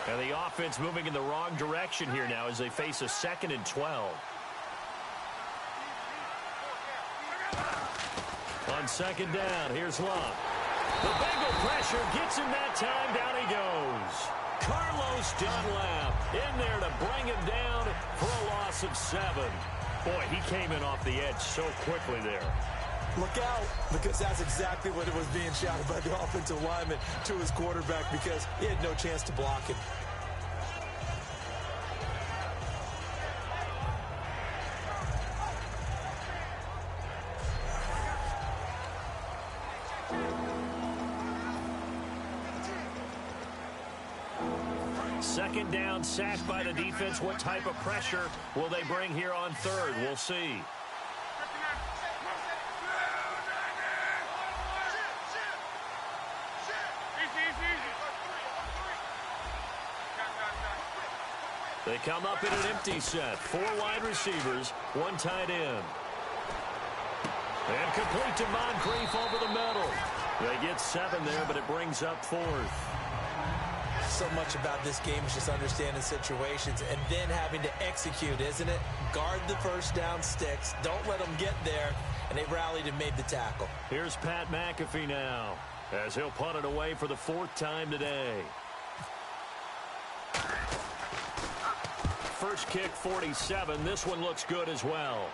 And the offense moving in the wrong direction here now as they face a 2nd and 12. On second down, here's Love. The Bengal pressure gets him that time. Down he goes. Carlos Dunlap in there to bring him down for a loss of 7. Boy, he came in off the edge so quickly there. Look out, because that's exactly what it was being shouted by the offensive lineman to his quarterback, because he had no chance to block him. Second down, sacked by the defense. What type of pressure will they bring here on third? We'll see. They come up in an empty set. 4 wide receivers, 1 tight end. And complete to Moncrief over the middle. They get 7 there, but it brings up 4th. So much about this game is just understanding situations and then having to execute, isn't it? Guard the first down sticks. Don't let them get there. And they rallied and made the tackle. Here's Pat McAfee now, as he'll punt it away for the 4th time today. First kick, 47. This one looks good as well.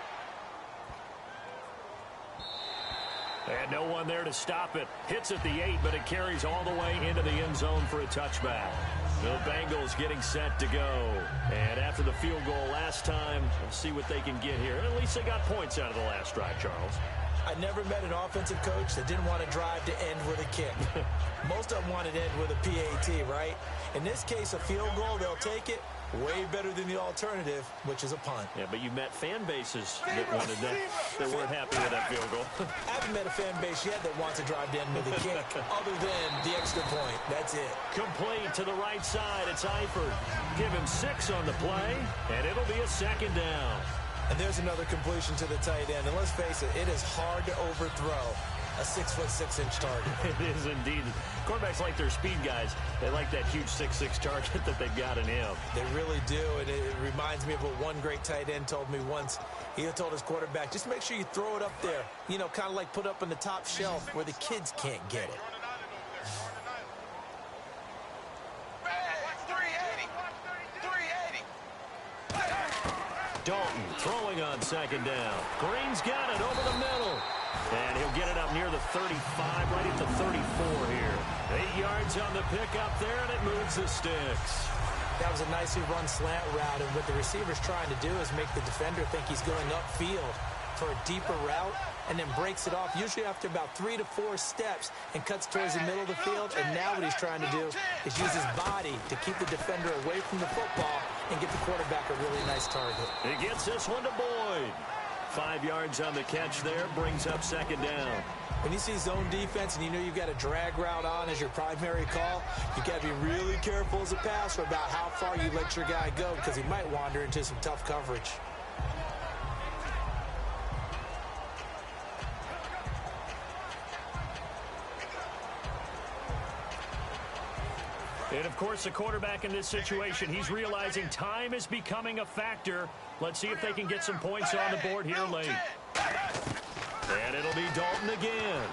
And no one there to stop it. Hits at the 8, but it carries all the way into the end zone for a touchback. The Bengals getting set to go. And after the field goal last time, we'll see what they can get here. At least they got points out of the last drive, Charles. I never met an offensive coach that didn't want to drive to end with a kick. Most of them wanted to end with a PAT, right? In this case, a field goal, they'll take it. Way better than the alternative, which is a punt. Yeah, but you met fan bases that wanted that, that weren't happy with that field goal. I haven't met a fan base yet that wants to drive to end with a kick, other than the extra point. That's it. Complete to the right side. It's Eifert. Give him 6 on the play, and it'll be a 2nd down. And there's another completion to the tight end. And let's face it, it is hard to overthrow a 6'6" target. It is indeed. Quarterbacks like their speed guys. They like that huge 6'6" target that they've got in him. They really do, and it reminds me of what one great tight end told me once. He told his quarterback, just make sure you throw it up there. You know, kind of like put up on the top shelf where the kids can't get it. Dalton throwing on second down. Green's got it over the middle. And he'll get it up near the 35, right at the 34 here. 8 yards on the pickup there, and it moves the sticks. That was a nicely run slant route, and what the receiver's trying to do is make the defender think he's going upfield for a deeper route, and then breaks it off, usually after about 3 to 4 steps, and cuts towards the middle of the field. And now what he's trying to do is use his body to keep the defender away from the football and get the quarterback a really nice target. He gets this one to Boyd. 5 yards on the catch there, brings up second down. When you see zone defense and you know you've got a drag route on as your primary call, you got to be really careful as a passer about how far you let your guy go, because he might wander into some tough coverage. And, of course, the quarterback in this situation, he's realizing time is becoming a factor. Let's see if they can get some points on the board here late. And it'll be Dalton again,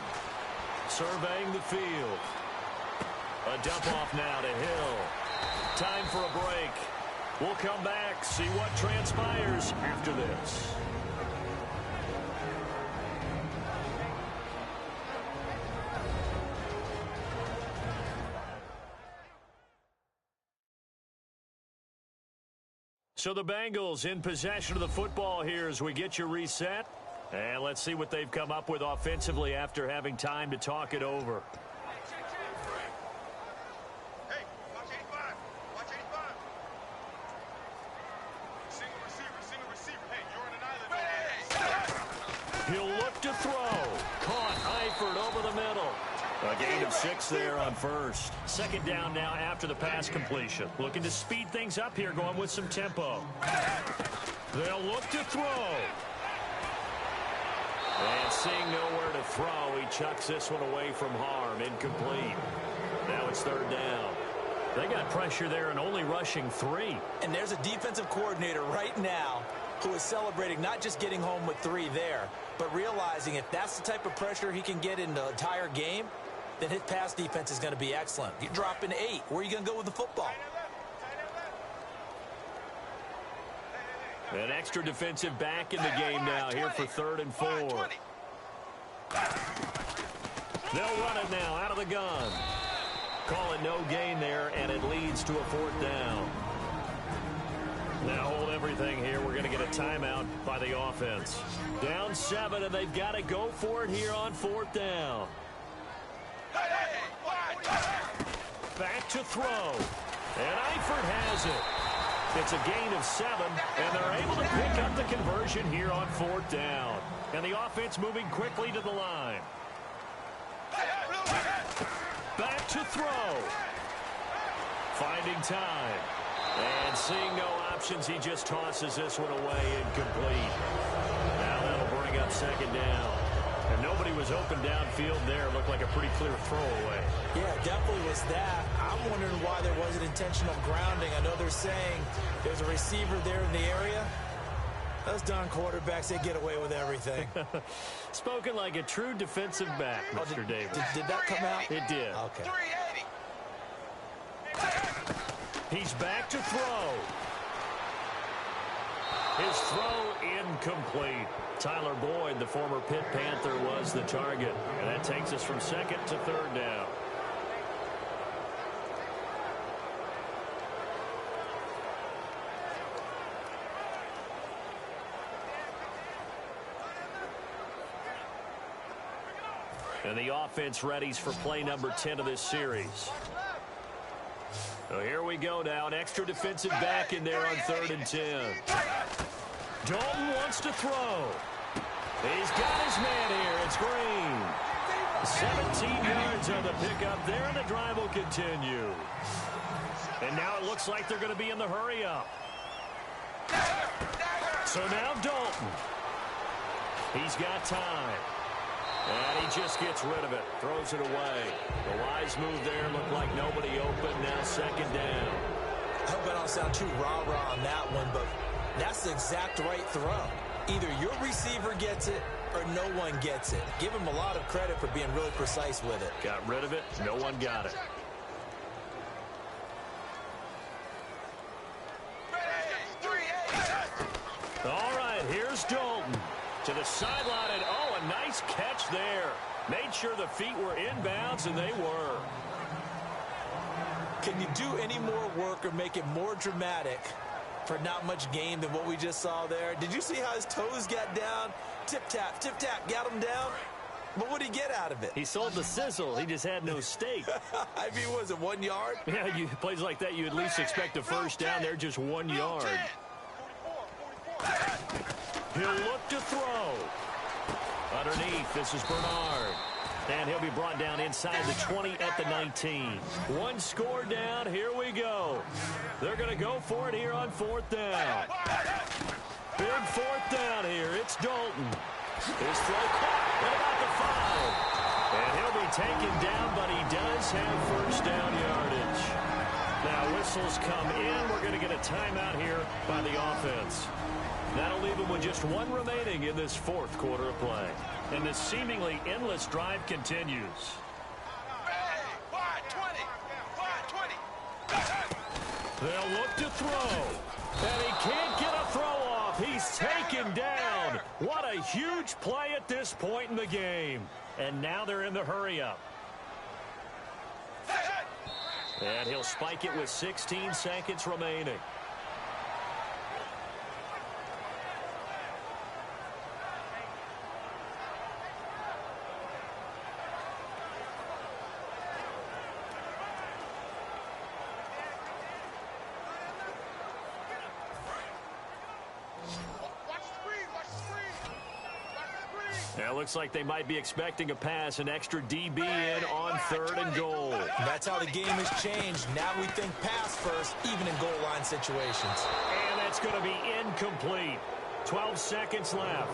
surveying the field. A dump off now to Hill. Time for a break. We'll come back, see what transpires after this. So the Bengals in possession of the football here as we get you reset. And let's see what they've come up with offensively after having time to talk it over. Hey, watch 85. Watch 85. Single receiver. Hey, you're on an island. He'll look to throw. Caught Eifert over the middle. A gain of 6 there on first. Second down now after the pass completion. Looking to speed things up here, going with some tempo. They'll look to throw. And seeing nowhere to throw, he chucks this one away from harm. Incomplete. Now it's third down. They got pressure there and only rushing 3. And there's a defensive coordinator right now who is celebrating not just getting home with 3 there, but realizing if that's the type of pressure he can get in the entire game, then his pass defense is going to be excellent. You're dropping 8. Where are you going to go with the football? An extra defensive back in the game now here for 3rd and 4. They'll run it now out of the gun. Call it no gain there, and it leads to a 4th down. Now hold everything here. We're going to get a timeout by the offense. Down 7, and they've got to go for it here on 4th down. Back to throw. And Eifert has it. It's a gain of 7, and they're able to pick up the conversion here on 4th down. And the offense moving quickly to the line. Back to throw. Finding time. And seeing no options, he just tosses this one away, incomplete. Now that'll bring up 2nd down. And nobody was open downfield there. Looked like a pretty clear throwaway. Yeah, definitely was that. I'm wondering why there wasn't intentional grounding. I know they're saying there's a receiver there in the area. Those darn quarterbacks, they get away with everything. Spoken like a true defensive back, Mr. Davis. Did that come out? It did. Okay. 380. He's back to throw. His throw incomplete. Tyler Boyd, the former Pitt Panther, was the target. And that takes us from 2nd to 3rd down. And the offense readies for play number 10 of this series. So here we go now. An extra defensive back in there on 3rd and 10. Dalton wants to throw. He's got his man here. It's Green. 17 yards on the pickup there, and the drive will continue. And now it looks like they're going to be in the hurry-up. So now Dalton. He's got time. And he just gets rid of it. Throws it away. The wise move there. Looked like nobody open. Now 2nd down. I hope I don't sound too rah-rah on that one, but that's the exact right throw. Either your receiver gets it or no one gets it. Give him a lot of credit for being really precise with it. Got rid of it. No one got it. All right, here's Dalton to the sideline, and oh, a nice catch there. Made sure the feet were inbounds, and they were. Can you do any more work or make it more dramatic for not much gain than what we just saw there? Did you see how his toes got down? Tip-tap, got him down. But what did he get out of it? He sold the sizzle. He just had no steak. I mean, was it 1 yard? Yeah, plays like that, you at least expect a first down there, just 1 yard. He'll look to throw. Underneath, this is Bernard. And he'll be brought down inside the 20 at the 19. One score down. Here we go. They're going to go for it here on 4th down. Big 4th down here. It's Dalton. His throw caught at about the 5. And he'll be taken down, but he does have first down yardage. Now whistles come in. We're going to get a timeout here by the offense. That'll leave them with just 1 remaining in this 4th quarter of play. And this seemingly endless drive continues. They'll look to throw. And he can't get a throw off. He's taken down. What a huge play at this point in the game. And now they're in the hurry-up. And he'll spike it with 16 seconds remaining. Yeah, it looks like they might be expecting a pass, an extra DB in on 3rd and goal. That's how the game has changed. Now we think pass first, even in goal line situations. And that's going to be incomplete. 12 seconds left.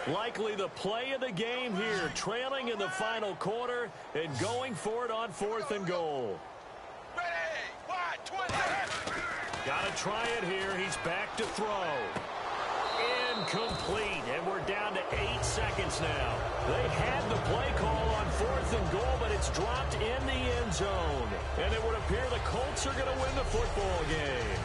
Likely the play of the game here, trailing in the final quarter and going for it on 4th and goal. Ready, wide, 20. Got to try it here. He's back to throw. Incomplete, and we're down to 8 seconds now. They had the play call on 4th and goal, but it's dropped in the end zone. And it would appear the Colts are going to win the football game.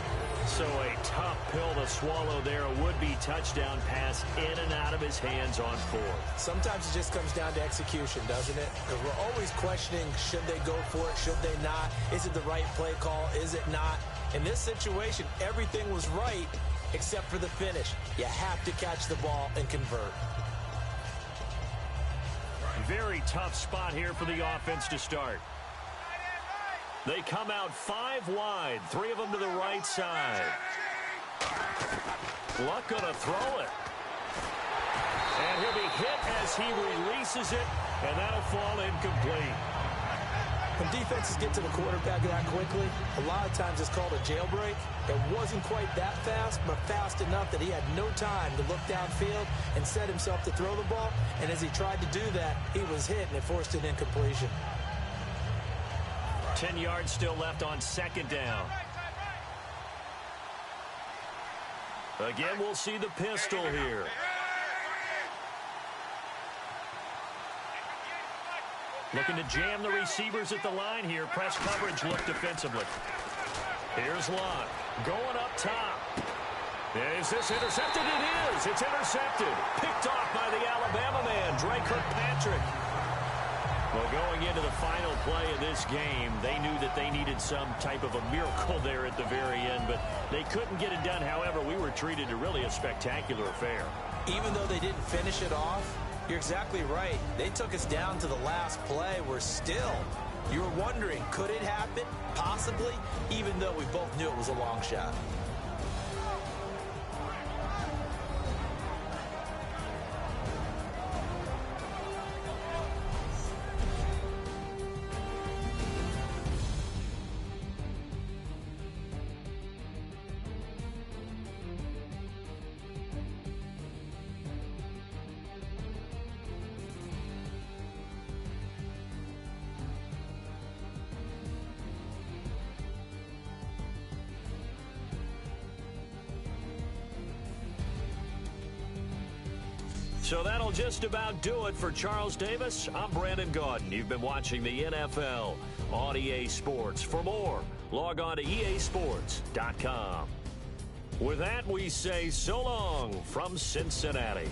So a tough pill to swallow there. A would-be touchdown pass in and out of his hands on 4th. Sometimes it just comes down to execution, doesn't it? Because we're always questioning, should they go for it, should they not? Is it the right play call, is it not? In this situation, everything was right except for the finish. You have to catch the ball and convert. Very tough spot here for the offense to start. They come out 5 wide, 3 of them to the right side. Luck going to throw it. And he'll be hit as he releases it, and that'll fall incomplete. When defenses get to the quarterback that quickly, a lot of times it's called a jailbreak. It wasn't quite that fast, but fast enough that he had no time to look downfield and set himself to throw the ball. And as he tried to do that, he was hit, and it forced an incompletion. 10 yards still left on 2nd down. Again, we'll see the pistol here. Looking to jam the receivers at the line here. Press coverage look defensively. Here's Locke going up top. Is this intercepted? It is. It's intercepted. Picked off by the Alabama man, Dre Kirkpatrick. Well, going into the final play of this game, they knew that they needed some type of a miracle there at the very end, but they couldn't get it done. However, we were treated to really a spectacular affair. Even though they didn't finish it off, you're exactly right. They took us down to the last play. We're still, you were wondering, could it happen? Possibly, even though we both knew it was a long shot. So that'll just about do it for Charles Davis. I'm Brandon Gaudin. You've been watching the NFL on EA Sports. For more, log on to easports.com. With that, we say so long from Cincinnati.